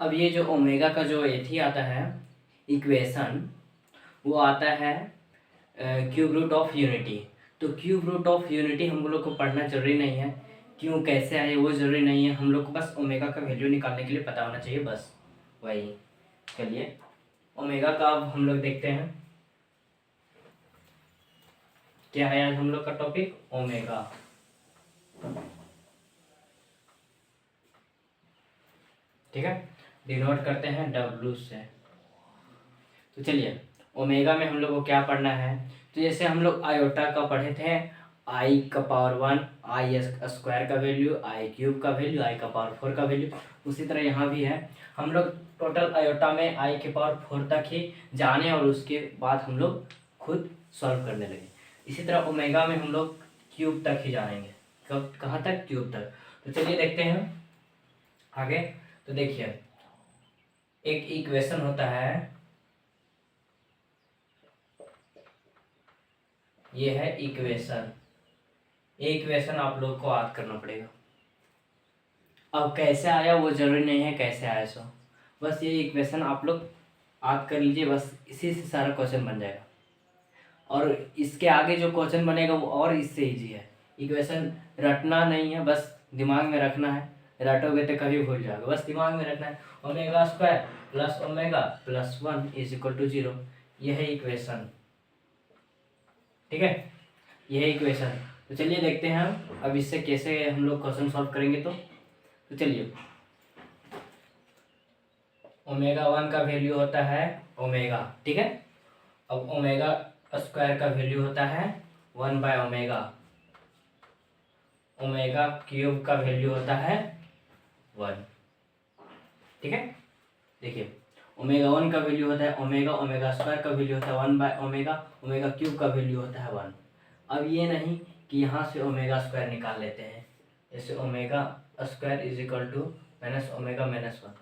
अब ये जो ओमेगा का जो एथी आता है इक्वेशन, वो आता है क्यूब रूट ऑफ यूनिटी। तो क्यूब रूट ऑफ यूनिटी हम लोग को पढ़ना जरूरी नहीं है, क्यों कैसे आए वो जरूरी नहीं है, हम लोग को बस ओमेगा का वैल्यू निकालने के लिए पता होना चाहिए, बस वही। चलिए ओमेगा का अब हम लोग देखते हैं क्या है आज हम लोग का टॉपिक, ओमेगा। ठीक है, डिनोट करते हैं डब्ल्यू से। तो चलिए ओमेगा में हम लोग को क्या पढ़ना है। तो जैसे हम लोग आयोटा का पढ़े थे, आई का पावर 1, आई स्क्वायर का वैल्यू, आई क्यूब का वैल्यू, आई का पावर 4 का वैल्यू, उसी तरह यहाँ भी है। हम लोग टोटल आयोटा में आई के पावर 4 तक ही जाने और उसके बाद हम लोग खुद सॉल्व करने लगे। इसी तरह ओमेगा में हम लोग क्यूब तक ही जानेंगे। कब, कहाँ तक, क्यूब तक। तो चलिए देखते हैं आगे। तो देखिए एक इक्वेशन होता है, ये है इक्वेशन। इक्वेशन आप लोग को याद करना पड़ेगा। अब कैसे आया वो जरूरी नहीं है, कैसे आया सो, बस ये इक्वेशन आप लोग याद कर लीजिए, बस इसी से सारा क्वेश्चन बन जाएगा। और इसके आगे जो क्वेश्चन बनेगा वो और इससे इजी है। इक्वेशन रटना नहीं है, बस दिमाग में रखना है, रटोगे तो कभी भूल जाओगे, बस दिमाग में रखना है। Omega square plus omega plus 1 is equal to 0, यह है इक्वेशन। ठीक है, यह है इक्वेशन। तो चलिए देखते हैं हम अब इससे कैसे हम लोग क्वेश्चन सॉल्व करेंगे। तो चलिए ओमेगा 1 का वैल्यू होता है ओमेगा। ठीक है, अब ओमेगा स्क्वायर का वैल्यू होता है 1 बाय ओमेगा, ओमेगा क्यूब का वैल्यू होता है 1। ठीक है, देखिए ओमेगा 1 का वैल्यू होता है ओमेगा, ओमेगा स्क्वायर का वैल्यू होता है 1 बाय ओमेगा, ओमेगा क्यूब का वैल्यू होता है 1। अब ये नहीं कि यहाँ से ओमेगा स्क्वायर निकाल लेते हैं, जैसे omega square is equal to minus omega minus 1,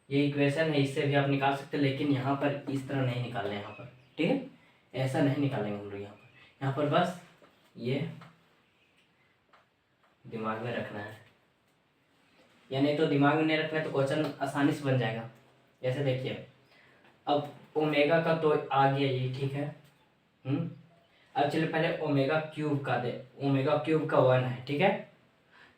ये इक्वेशन है, इससे भी आप निकाल सकते हैं, लेकिन यहाँ पर इस तरह नहीं निकालना है यहाँ पर। ठीक है, ऐसा नहीं निकालेंगे हम लोग यहाँ पर बस ये दिमाग में रखना है, या नहीं तो दिमाग में नहीं रखना है तो क्वेश्चन आसानी से बन जाएगा। जैसे देखिए अब ओमेगा का तो आ गया ये, ठीक है। अब चलिए पहले ओमेगा क्यूब का दे, ओमेगा क्यूब का 1 है। ठीक है,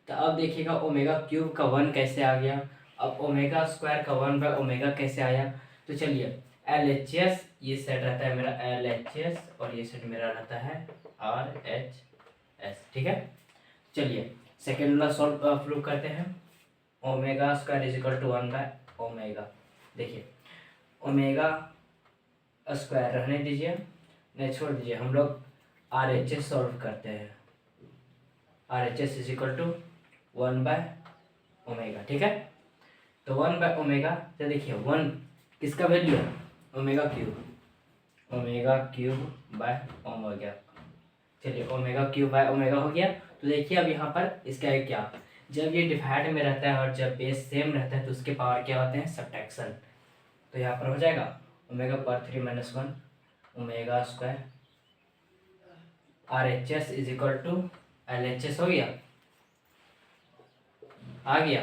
तो अब देखिएगा ओमेगा क्यूब का 1 कैसे आ गया, अब ओमेगा स्क्वायर का 1 बाय ओमेगा कैसे आया। तो चलिए LHS ये सेट रहता है मेरा LHS और ये सेट मेरा रहता है RHS। ठीक है, चलिए सेकेंड वाला सॉल्व प्रूव करते हैं। Omega square is equal to 1 by omega. देखिए ओमेगा स्क्वायर रहने दीजिए, नहीं छोड़ दीजिए, हम लोग RHS सॉल्व करते हैं। RHS is equal to 1 by omega. ठीक है, तो 1 बाय ओमेगा, तो देखिए 1 किसका वैल्यू है, omega cube, omega cube by omega. चलिए ओमेगा क्यूब बाय ओमेगा हो गया। तो देखिए अब यहाँ पर इसका है क्या, जब ये डिवाइड में रहता है और जब बेस सेम रहता है तो उसके पावर क्या होते हैं, सब्ट्रैक्शन। तो यहाँ पर हो जाएगा omega power 3 minus 1 omega square, RHS is equal to LHS हो गया, आ गया।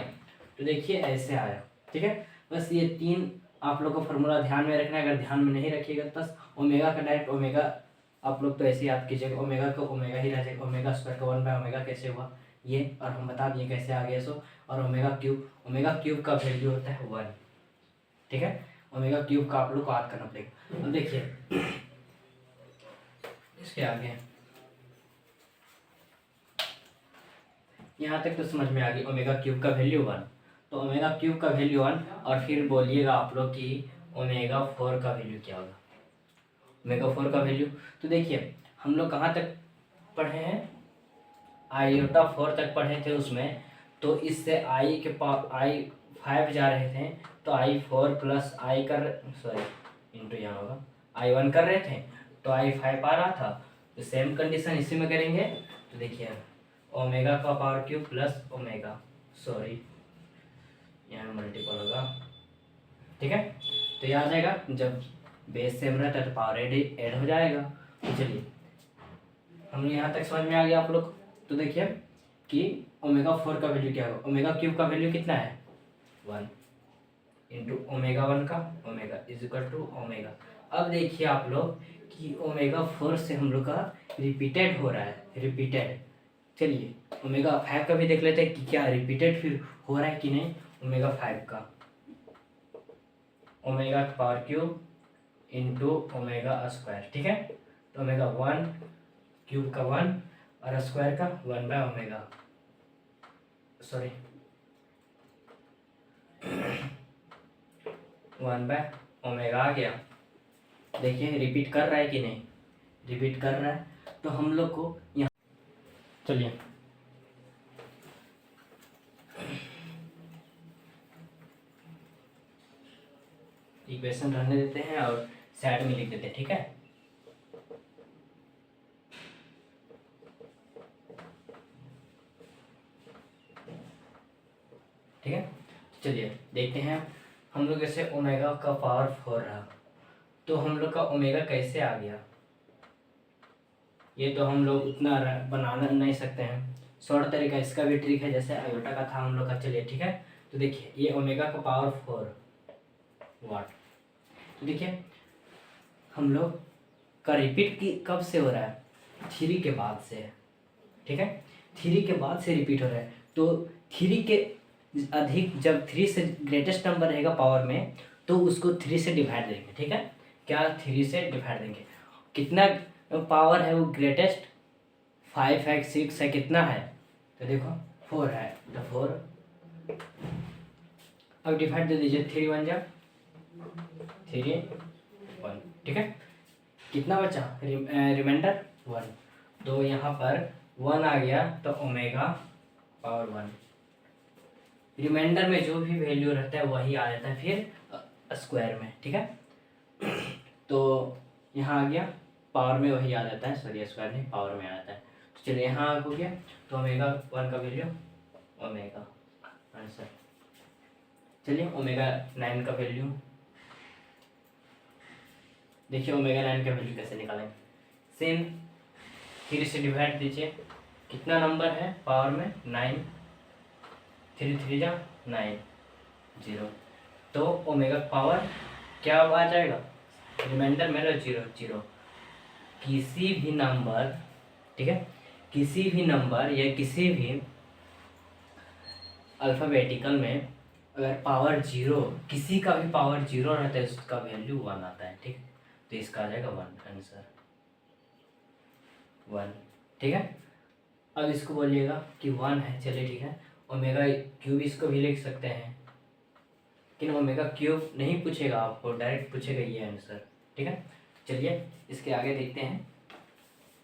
तो देखिए ऐसे आया। ठीक है, बस ये 3 आप लोग को फॉर्मूला ध्यान में रखना है, अगर ध्यान में नहीं रखिएगा तो बस ओमेगा का डायरेक्ट ओमेगा आप लोग तो ऐसे याद कीजिएगा, ओमेगा को ओमेगा ही रह जाएगा, ओमेगा स्क्वायर का 1 बाय ओमेगा कैसे हुआ ये, और हम बता दिए कैसे आ गया सो। और ओमेगा क्यूब का वैल्यू होता है 1। ठीक है, ओमेगा क्यूब का आप लोग को याद करना पड़ेगा। अब देखिए इसके आगे यहाँ तक तो समझ में आ गई, ओमेगा क्यूब का वैल्यू 1, तो ओमेगा क्यूब का वैल्यू 1, और फिर बोलिएगा आप लोग कि ओमेगा 4 का वैल्यू क्या होगा। ओमेगा 4 का वैल्यू तो देखिए हम लोग कहाँ तक पढ़े हैं, आईओटा 4 तक पढ़े थे उसमें, तो इससे आई के पास आई 5 जा रहे थे, तो I4 प्लस आई कर सॉरी इंटू यहाँ होगा I1 कर रहे थे, तो I5 आ रहा था। तो सेम कंडीशन इसी में करेंगे, तो देखिए ओमेगा का power cube plus omega sorry यहाँ मल्टीपल होगा, ठीक है। तो ये आ जाएगा, जब बेस सेम रहता है तो पावर ऐड हो जाएगा। तो चलिए हम यहाँ तक समझ में आ गया आप लोग। तो देखिए कि ओमेगा 4 का वैल्यू क्या होगा, ओमेगा क्यूब का वैल्यू कितना है 1 इंटू ओमेगा 1 का omega is equal to omega. अब देखिए आप लोग कि ओमेगा 4 से हम लोग का रिपीटेड हो रहा है, रिपीटेड। चलिए ओमेगा 5 का भी देख लेते हैं कि क्या रिपीटेड फिर हो रहा है कि नहीं। ओमेगा 5 का omega power cube into omega square, ठीक है। तो ओमेगा 1 क्यूब का 1 और स्क्वायर का 1 by omega sorry 1 by omega आ गया। देखिए रिपीट कर रहा है कि नहीं, रिपीट कर रहा है। तो हम लोग को यहाँ चलिए इक्वेशन रहने देते हैं और साइड में लिख देते हैं, ठीक है। ठीक है चलिए देखते हैं हम लोग ऐसे ओमेगा का पावर 4 रहा, तो हम लोग का ओमेगा कैसे आ गया, ये तो हम लोग उतना बनाना नहीं सकते हैं। शॉर्ट तरीका इसका भी ट्रिक है, जैसे आयोटा का था हम लोग का। चलिए ठीक है, तो देखिए ये ओमेगा का पावर 4 वाट। तो देखिए हम लोग का रिपीट की कब से हो रहा है, 3 के बाद से, ठीक है। 3 के बाद से रिपीट हो रहा है, तो 3 के अधिक, जब 3 से ग्रेटेस्ट नंबर रहेगा पावर में, तो उसको 3 से डिवाइड देंगे, ठीक है। क्या 3 से डिवाइड देंगे, कितना पावर है वो ग्रेटेस्ट, 5 है 6 है कितना है, तो देखो 4 है, तो 4 अब डिवाइड दे दीजिए, 3 1 जा 3 1, ठीक है। कितना बचा रिमाइंडर 1, तो यहाँ पर 1 आ गया, तो ओमेगा पावर 1। रिमाइंडर में जो भी वैल्यू रहता है वही आ जाता है फिर स्क्वायर में, ठीक है। तो यहाँ आ गया पावर में वही आ जाता है, सॉरी स्क्वायर नहीं पावर में आ जाता है। तो चलिए यहाँ हो गया, तो ओमेगा 1 का वैल्यू ओमेगा आंसर। चलिए ओमेगा 9 का वैल्यू देखिए, ओमेगा 9 का वैल्यू कैसे निकालें, सेम 3 से डिवाइड दीजिए, कितना नंबर है पावर में 9, 3 3 जा 9 0, तो ओमेगा पावर क्या आ जाएगा, रिमाइंडर में 0 0। किसी भी नंबर, ठीक है, किसी भी नंबर या किसी भी अल्फ़ाबेटिकल में अगर पावर 0, किसी का भी पावर 0 रहता है उसका वैल्यू 1 आता है, ठीक है। तो इसका आ जाएगा 1 आंसर 1, ठीक है। अब इसको बोलिएगा कि 1 है, चलिए ठीक है। ओमेगा क्यूब इसको भी लिख सकते हैं, लेकिन ओमेगा क्यूब नहीं पूछेगा आपको, डायरेक्ट पूछेगा ये आंसर, ठीक है। चलिए इसके आगे देखते हैं।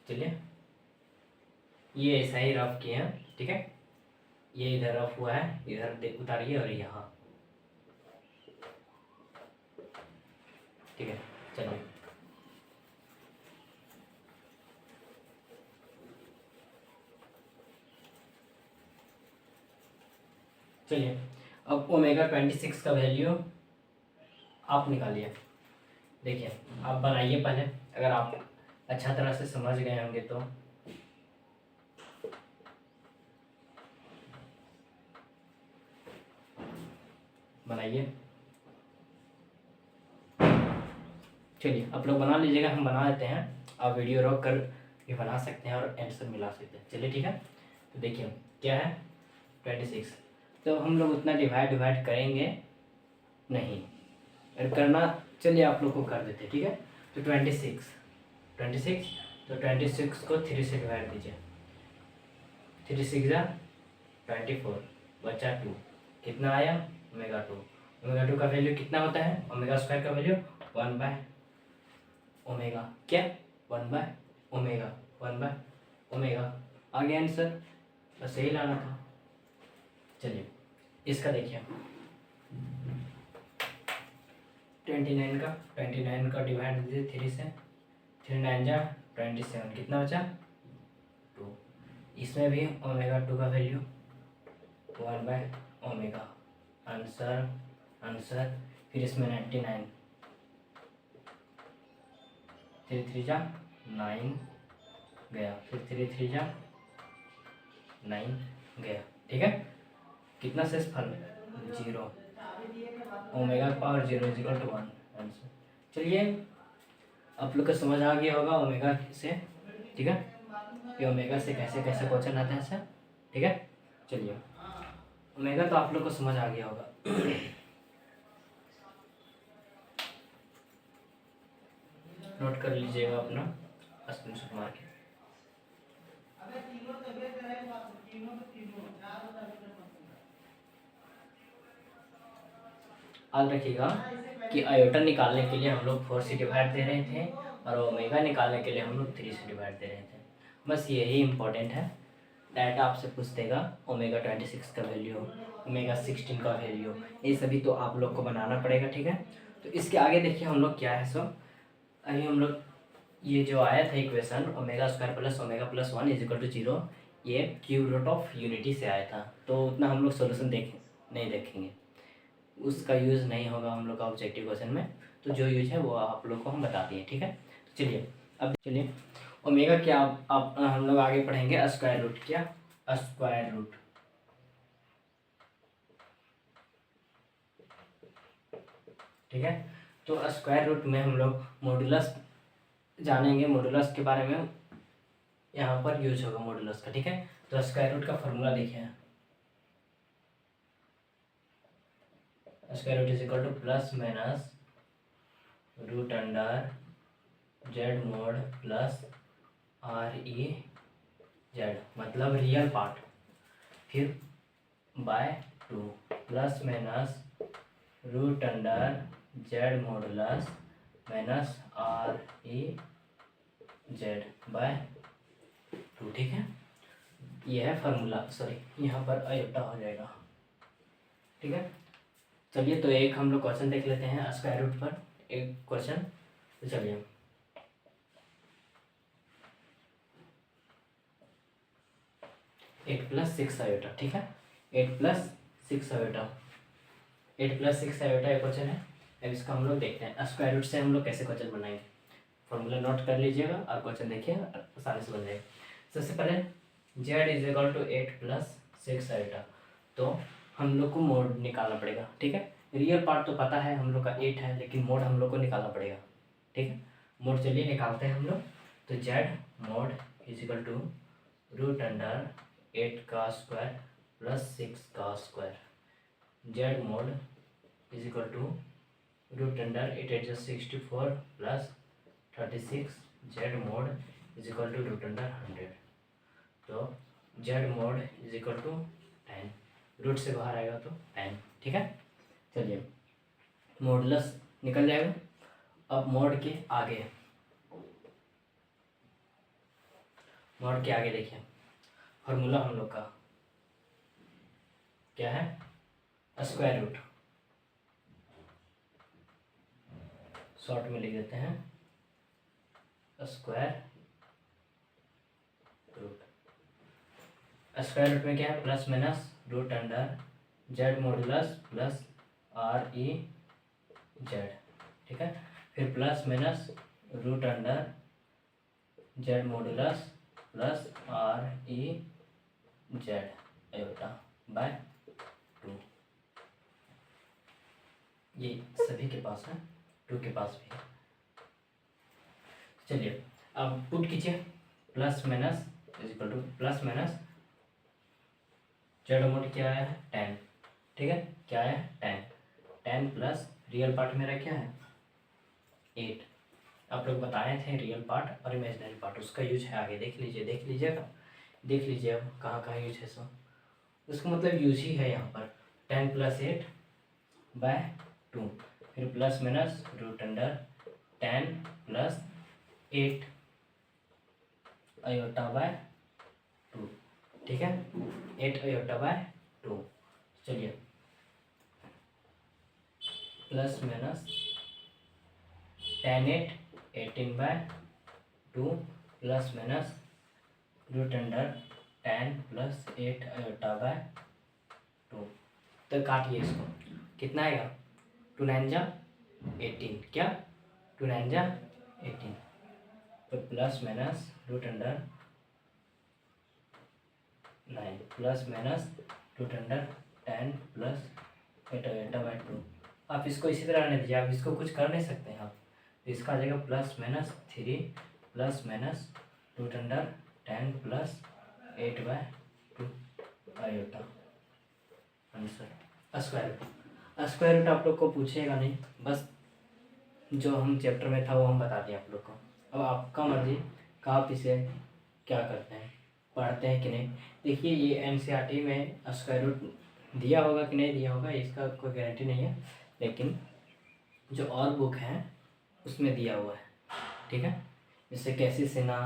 चलिए ये ऐसा ही रफ किए हैं, ठीक है। ये इधर रफ हुआ है, इधर उतारिए और यहाँ, ठीक है। चलिए चलिए अब ओमेगा 26 का वैल्यू आप निकालिए। देखिए आप बनाइए पहले, अगर आप अच्छा तरह से समझ गए होंगे तो। बनाइए, चलिए आप लोग बना लीजिएगा, हम बना देते हैं। आप वीडियो रोक कर भी बना सकते हैं और आंसर मिला सकते हैं। चलिए ठीक है, तो देखिए क्या है 26, तो हम लोग उतना डिवाइड करेंगे नहीं, और करना, चलिए आप लोग को कर देते हैं, ठीक है। तो 26 तो 26 को 3 से डिवाइड दीजिए, 3 6 जा 24, बचा 2, कितना आया ओमेगा 2। ओमेगा 2 का वैल्यू कितना होता है, ओमेगा स्क्वायर का वैल्यू 1 बाय ओमेगा, क्या 1 बाय ओमेगा, 1 बाय ओमेगा। आ गया आंसर, बस यही लाना था। चलिए इसका देखिए, 29 का डिवाइड दीजिए 3 से, 3 9 जा 27, कितना बचा 2। इसमें भी ओमेगा 2 का वैल्यू 1 बाय ओमेगा, आंसर। फिर इसमें 99, 3 3 जा 9 गया, फिर 3 3 जा 9 गया, ठीक है। कितना शेषफल 0, omega power 0 is equal to 1, answer. चलिए आप लोग को समझ आ गया होगा ओमेगा से, ठीक है, ये ओमेगा से कैसे कैसे क्वेश्चन आता है सर, ठीक है। चलिए ओमेगा तो आप लोग को समझ आ गया होगा। नोट कर लीजिएगा अपना स्क्रीनशॉट मार के। याद रखिएगा कि आयोटा निकालने के लिए हम लोग 4 से डिवाइड दे रहे थे और ओमेगा निकालने के लिए हम लोग 3 से डिवाइड दे रहे थे। बस यही इम्पोर्टेंट है। डायरेक्ट आपसे पूछ देगा ओमेगा 26 का वैल्यू, ओमेगा 16 का वैल्यू, ये सभी तो आप लोग को बनाना पड़ेगा, ठीक है। तो इसके आगे देखिए हम लोग क्या है सो, अभी हम लोग ये जो आया था equation omega square plus omega plus 1 is equal to 0, ये क्यूब रूट ऑफ यूनिटी से आया था। तो उतना हम लोग सोल्यूशन नहीं देखेंगे, उसका यूज़ नहीं होगा हम लोग का ऑब्जेक्टिव क्वेश्चन में। तो जो यूज है वो आप लोग को हम बता दिए, ठीक है। तो चलिए अब चलिए ओमेगा क्या आप हम लोग आगे पढ़ेंगे, स्क्वायर रूट, क्या स्क्वायर रूट, ठीक है। तो स्क्वायर रूट में हम लोग मॉडुलस जानेंगे, मॉडुलस के बारे में यहाँ पर यूज होगा मॉडुलस का, ठीक है। तो स्क्वायर रूट का फॉर्मूला देखिए, square root is equal to plus minus root under Z mod plus R E Z, मतलब रियल पार्ट, फिर by 2 plus minus root under Z modulus minus R E Z by 2, ठीक है। यह है formula, sorry यहाँ पर iota हो जाएगा, ठीक है। चलिए तो एक हम लोग क्वेश्चन देख लेते हैं स्क्वायर रूट पर, एक क्वेश्चन। तो चलिए 8 + 6 आयोटा, ठीक है। 8 + 6 आयोटा, 8 + 6 आयोटा एक क्वेश्चन है। अब इसका हम लोग देखते हैं स्क्वायर रूट से हम लोग कैसे क्वेश्चन बनाएंगे। फॉर्मूला नोट कर लीजिएगा और क्वेश्चन देखिए, आसानी से बन जाएगा। सबसे पहले z is equal to 8 + 6 iota, तो हम लोग को मोड निकालना पड़ेगा, ठीक है। रियल पार्ट तो पता है हम लोग का 8 है, लेकिन मोड हम लोग को निकालना पड़ेगा, ठीक है। मोड चलिए निकालते हैं हम लोग। तो z mod is equal to root under 8 का स्क्वायर प्लस 6 का square, z mod is equal to root under 8 8 64 plus 36, z mod is equal to root under 100। तो z mod is equal to 10, root से बाहर आएगा तो 10, ठीक है। चलिए मॉडुलस निकल जाएगा। अब मोड के आगे, मोड के आगे देखिए फॉर्मूला हम लोग का क्या है, स्क्वायर रूट, शॉर्ट में लिख देते हैं स्क्वायर रूट। स्क्वायर रूट में क्या है, plus minus root under Z modulus plus R E Z, ठीक है। फिर plus minus root under Z modulus plus R E Z iota by 2, ये सभी के पास है, 2 के पास भी है। चलिए अब पुट कीजिए, plus minus is equal to plus minus Z mode क्या है 10, ठीक है। क्या है 10 प्लस रियल पार्ट मेरा क्या है 8। आप लोग बताए थे रियल पार्ट और इमेजिनरी पार्ट, उसका यूज है आगे, देख लीजिएगा, देख लीजिए अब कहाँ कहाँ यूज है सो। उसका मतलब यूज ही है यहाँ पर 10 + 8/2, फिर plus minus root under 10 + 8 iota, ठीक है, 8 अयोटा/2। चलिए plus minus 10 8 18/2 plus minus root under 10 + 8 iota. तो काटिए इसको, कितना आएगा 2 9 जा 18, क्या 2 9 जा 18, तो plus minus root under 9 plus minus root under 10 + 8 iota. आप इसको इसी तरह रहने दीजिए, आप इसको कुछ कर नहीं सकते हैं आप, तो इसका आ जाएगा plus minus 3 plus minus root under 10 + 8/2 iota answer. Square root आप लोग को पूछेगा नहीं, बस जो हम चैप्टर में था वो हम बता दिए आप लोग को। अब आपका मर्जी कि आप इसे क्या करते हैं, पढ़ते हैं कि नहीं। देखिए ये एनसीईआरटी में स्क्वायर रूट दिया होगा कि नहीं दिया होगा इसका कोई गारंटी नहीं है, लेकिन जो और बुक हैं उसमें दिया हुआ है, ठीक है, जैसे कैसी सिन्हा,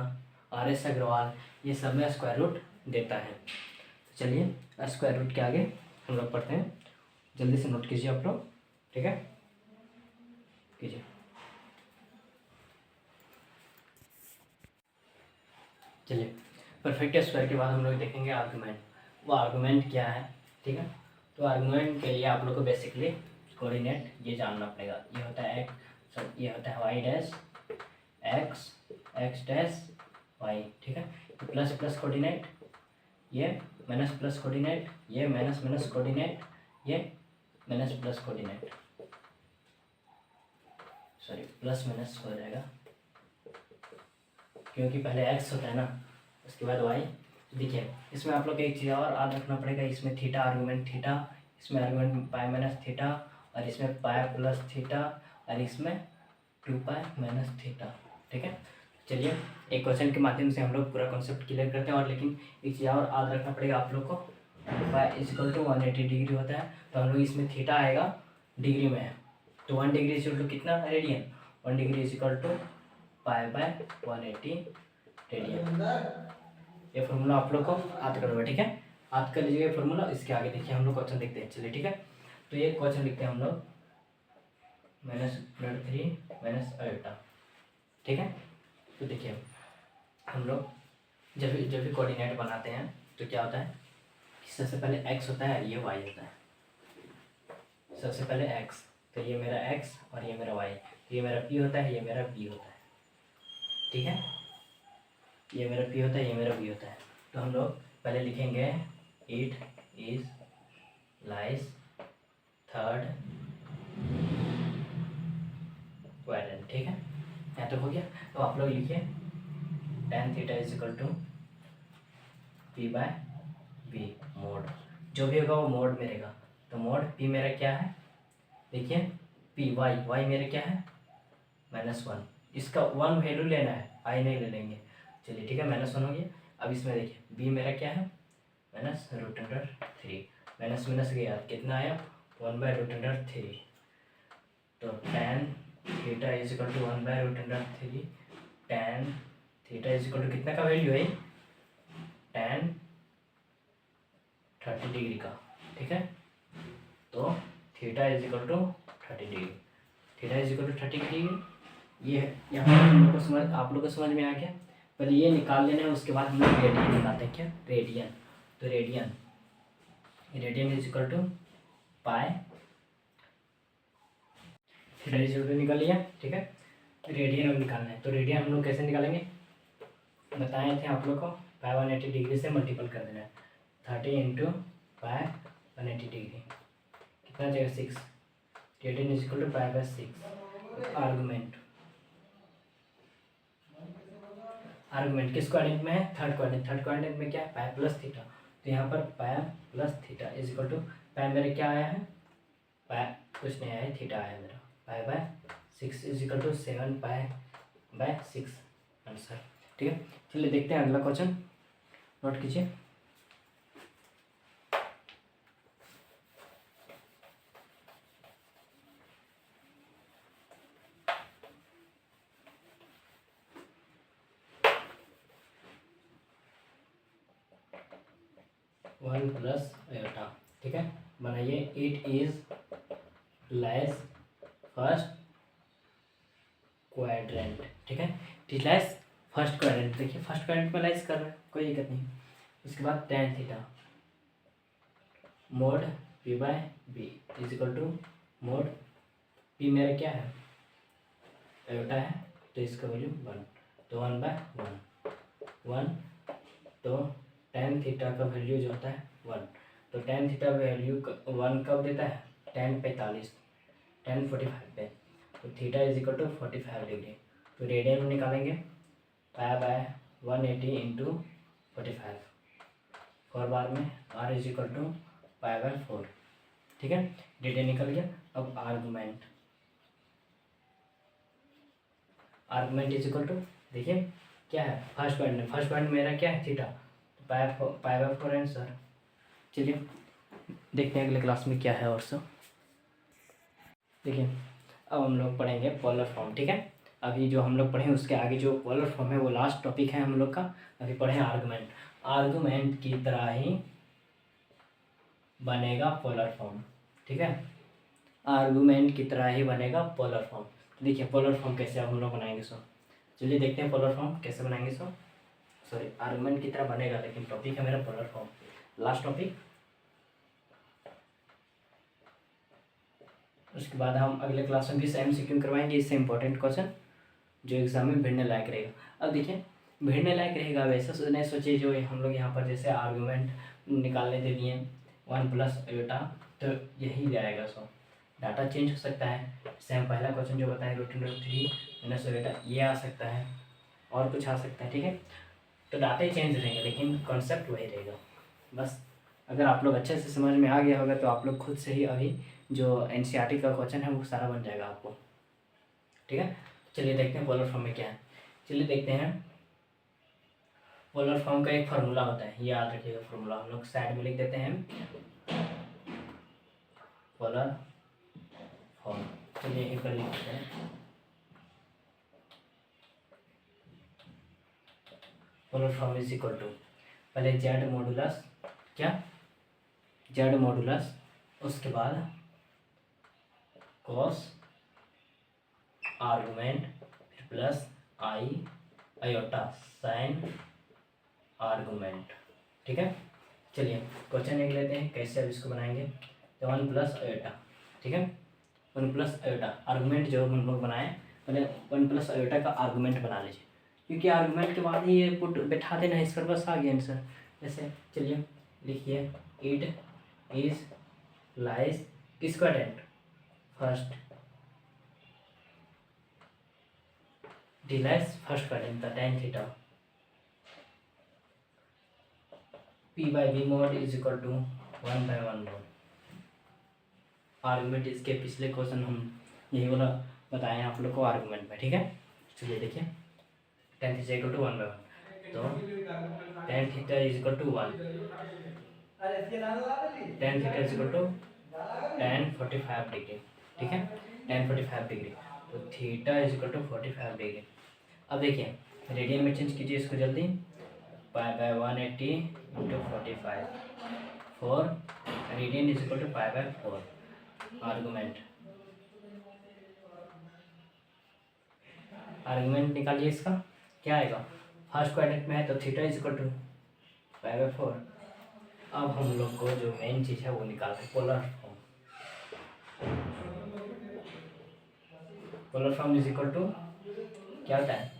RS अग्रवाल, ये सब में स्क्वायर रूट देता है। तो चलिए स्क्वायर रूट के आगे हम लोग पढ़ते हैं, जल्दी से नोट कीजिए आप लोग, ठीक है, कीजिए। चलिए परफेक्ट स्क्वायर के बाद हम लोग देखेंगे आर्गुमेंट। वो आर्गुमेंट क्या है, ठीक है, तो आर्गुमेंट के लिए आप लोग को बेसिकली कोऑर्डिनेट ये जानना पड़ेगा। ये होता है ये होता है y dash x dash y, ठीक है, प्लस प्लस कोऑर्डिनेट, ये माइनस प्लस कोऑर्डिनेट, ये माइनस माइनस कोऑर्डिनेट, ये minus plus coordinate, sorry plus minus हो जाएगा क्योंकि पहले x होता है ना, उसके बाद y। देखिए इसमें आप लोग को एक चीज़ और याद रखना पड़ेगा, इसमें थीटा आर्गुमेंट थीटा, इसमें आर्गुमेंट पाई माइनस थीटा, और इसमें पाई प्लस थीटा, और इसमें 2π माइनस थीटा, ठीक है। चलिए एक क्वेश्चन के माध्यम से हम लोग पूरा कॉन्सेप्ट क्लियर करते हैं। और लेकिन एक चीज़ और याद रखना पड़ेगा आप लोग को, पाई = 180 डिग्री होता है, तो हम लोग इसमें थीटा आएगा डिग्री में है, तो 1 डिग्री = कितना रेडियन, 1 डिग्री = π/180 रेडियन। ये फॉर्मूला आप लोग को याद करना है, ठीक है, याद कर लीजिएगा फॉर्मूला। इसके आगे देखिए हम लोग क्वेश्चन देखते हैं, चलिए ठीक है। तो ये क्वेश्चन लिखते हैं हम लोग -√3 माइनस अयोटा, ठीक है। तो देखिए हम लोग जब भी कोऑर्डिनेट बनाते हैं तो क्या होता है कि सबसे पहले x होता है, ये y होता है। सबसे पहले x, तो ये मेरा x और ये मेरा y, ये मेरा p होता है, ये मेरा b होता है, ठीक है, ये मेरा p होता है, ये मेरा b होता है। तो हम लोग पहले लिखेंगे it is lies third quadrant, ठीक है, यहाँ तक हो गया। तो आप लोग लिखिए tan थीटा = p/b मोड, जो भी होगा वो मोड में रहेगा। तो मोड p मेरा क्या है, देखिए p y मेरा क्या है -1, इसका 1 वैल्यू लेना है, i नहीं ले लेंगे, चलिए ठीक है, -1 हो गया। अब इसमें देखिए b मेरा क्या है -√3, माइनस माइनस गया कितना आया 1/√3, तो tan थीटा = 1/√3, tan थीटा = कितना का वैल्यू है tan 30 डिग्री का, ठीक है। तो थीटा = 30 डिग्री, थीटा = 30 डिग्री। ये यहाँ आप लोग को समझ में आ गया। पहले ये निकाल लेना है, उसके बाद हम लोग रेडियन निकालते हैं, क्या रेडियन। तो रेडियन = पाई, थीटा = निकाल लिया, ठीक है। रेडियन अब निकालना है, तो रेडियन हम लोग कैसे निकालेंगे बताए थे आप लोग को, π/180 डिग्री से मल्टीपल कर देना है, 30 × π/180 डिग्री कितना जाएगा 6, रेडियन = π/6। आर्गुमेंट किस क्वाड्रेंट में है, थर्ड क्वाड्रेंट में क्या है पाई प्लस थीटा, तो यहाँ पर पाई प्लस थीटा = पाई मेरे क्या आया है कुछ नहीं आया, थीटा आया मेरा। Pi by 6 is equal to 7 pi by 6 answer. ठीक है, चलिए देखते हैं अगला क्वेश्चन, नोट कीजिए। वन प्लस आयोटा, ठीक है, बनाइए। It is lies first quadrant, ठीक है, it is lies first quadrant. देखिए फर्स्ट क्वाड्रेंट में लाइस कर रहा है, कोई दिक्कत नहीं। उसके बाद tan theta mod P by B is equal to mod P मेरा क्या है, आयोटा है, तो इसका वैल्यू 1, तो 1/1 तो tan थीटा का वैल्यू जो होता है 1, तो tan थीटा वैल्यू 1 कब देता है, tan 45, tan 45 पे, तो theta is equal to 45 degree. तो रेडियन में निकालेंगे, पाई बाय 180 इंटू 45, 4 बार में r is equal to pi by 4, ठीक है, रेडियन निकल गया। अब आर्गुमेंट इज इक्वल टू, देखिए क्या है, फर्स्ट पॉइंट मेरा क्या है, थीटा, तो पाई बाय 4 आंसर। चलिए देखते हैं अगले क्लास में क्या है और सब। देखिए अब हम लोग पढ़ेंगे पोलर फॉर्म, ठीक है। अभी जो हम लोग पढ़े उसके आगे जो पोलर फॉर्म है वो लास्ट टॉपिक है हम लोग का। अभी पढ़े आर्गुमेंट की तरह ही बनेगा पोलर फॉर्म, ठीक है, आर्गुमेंट की तरह ही बनेगा पोलर फॉर्म। तो देखिए पोलर फॉर्म कैसे हम लोग बनाएंगे सो, चलिए देखते हैं पोलर फॉर्म कैसे बनाएंगे सो। सॉरी, आर्गुमेंट की तरह बनेगा, लेकिन टॉपिक है मेरा पोलर फॉर्म, लास्ट टॉपिक। उसके बाद हम अगले क्लास में भी MCQ करवाएंगे, इससे इंपॉर्टेंट क्वेश्चन जो एग्जाम में भिड़ने लायक रहेगा। अब देखिए भिड़ने लायक रहेगा वैसा नहीं सोचिए, जो हम लोग यहाँ पर जैसे आर्गुमेंट निकालने दे दिए 1 प्लस आयोटा, तो यही आएगा सो, डाटा चेंज हो सकता है। जैसे हम पहला क्वेश्चन जो बताएं √3 माइनस आयोटा, ये आ सकता है और कुछ आ सकता है, ठीक है, तो डाटा ही चेंज रहेंगे लेकिन कॉन्सेप्ट वही रहेगा। बस अगर आप लोग अच्छे से समझ में आ गया होगा तो आप लोग खुद से ही अभी जो NCERT का क्वेश्चन है वो सारा बन जाएगा आपको, ठीक है। चलिए देखते हैं पोलर फॉर्म में क्या है। चलिए देखते हैं, पोलर फॉर्म का एक फार्मूला होता है, ये याद रखिएगा फार्मूला, हम लोग साइड में लिख देते हैं पोलर फॉर्म। चलिए एक बार लिख देते हैं, polar form is equal to, पहले जेड मॉडुलस, क्या, जेड मॉडुलस, उसके बाद कॉस आर्गुमेंट, फिर plus I iota sine argument, ठीक है। चलिए क्वेश्चन एक लेते हैं कैसे अब इसको बनाएंगे, तो 1 प्लस आयोटा, ठीक है, 1 प्लस आयोटा आर्गुमेंट जो हम लोग बनाए, पहले 1 प्लस आयोटा का आर्गुमेंट बना लीजिए, क्योंकि आर्गुमेंट के बाद ही ये पुट बैठा देना, इस पर बस आ गया आंसर। जैसे चलिए लिखिए, it is lies quadrant first, डिलाइस फर्स्ट क्वाड्रेंट का tan theta p by b mod is equal to 1/1 mod. Argument इसके पिछले क्वेश्चन हम यही वाला बताए हैं आप लोग को आर्गुमेंट में, ठीक है। चलिए देखिए tan थीटा इक्वल टू 1/1, तो tan theta is equal to 1, tan theta is equal to tan 45 degree, ठीक है, tan 45 डिग्री, तो theta is equal to 45 degree. अब देखिए रेडियन में चेंज कीजिए इसको जल्दी, pi by 180 into 45, 4 radian is equal to pi by 4। Argument निकालिए, इसका क्या आएगा, फर्स्ट क्वाड्रेंट में है तो theta is equal to pi by 4। अब हम लोग को जो मेन चीज़ है वो निकालते हैं, polar form. Polar form is equal to क्या होता है,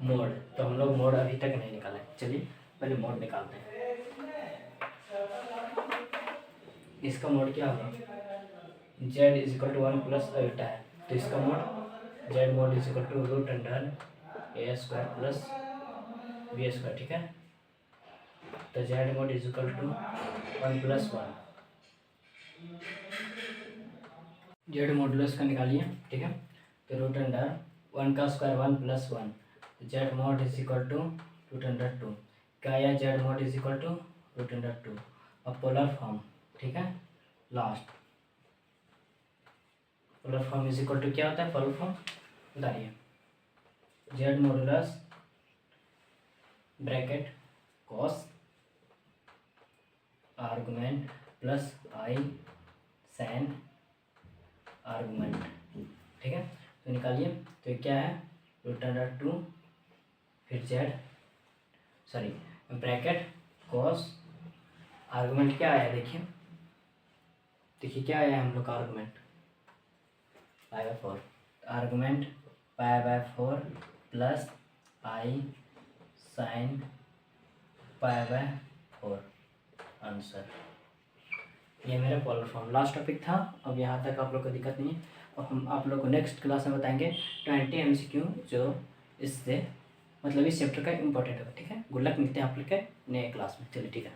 मोड, तो हम लोग मोड अभी तक नहीं निकाले, चलिए पहले मोड निकालते हैं। इसका मोड क्या होगा, z is equal to 1 plus iota है, तो इसका mod z mod is equal to √a² plus b², ठीक है, तो z mod is equal to 1 plus 1 z modulus का निकालिए, ठीक है। तो रूट अंडर 1 का स्क्वायर 1 + 1, तो Z mod is equal to √2। क्या आया? Z mod is equal to √2। अब पोलर फॉर्म, ठीक है, last polar form is equal to क्या होता है पोलर फॉर्म बताइए। Z modulus bracket cos argument plus i sin argument, ठीक है। तो निकालिए, तो क्या है √2 फिर Z sorry bracket cos argument क्या आया देखिए, क्या आया हम लोग का आर्गुमेंट π/4, आर्गुमेंट π/4 प्लस आई साइन π/4 आंसर। ये मेरा पोलर फॉर्म लास्ट टॉपिक था। अब यहाँ तक आप लोग को दिक्कत नहीं है। और हम आप लोग को नेक्स्ट क्लास में बताएंगे 20 MCQ जो इससे मतलब इस चैप्टर का इम्पोर्टेंट होगा, ठीक है। गुड लक, मिलते हैं आप लोग के नए क्लास में। चलिए ठीक है।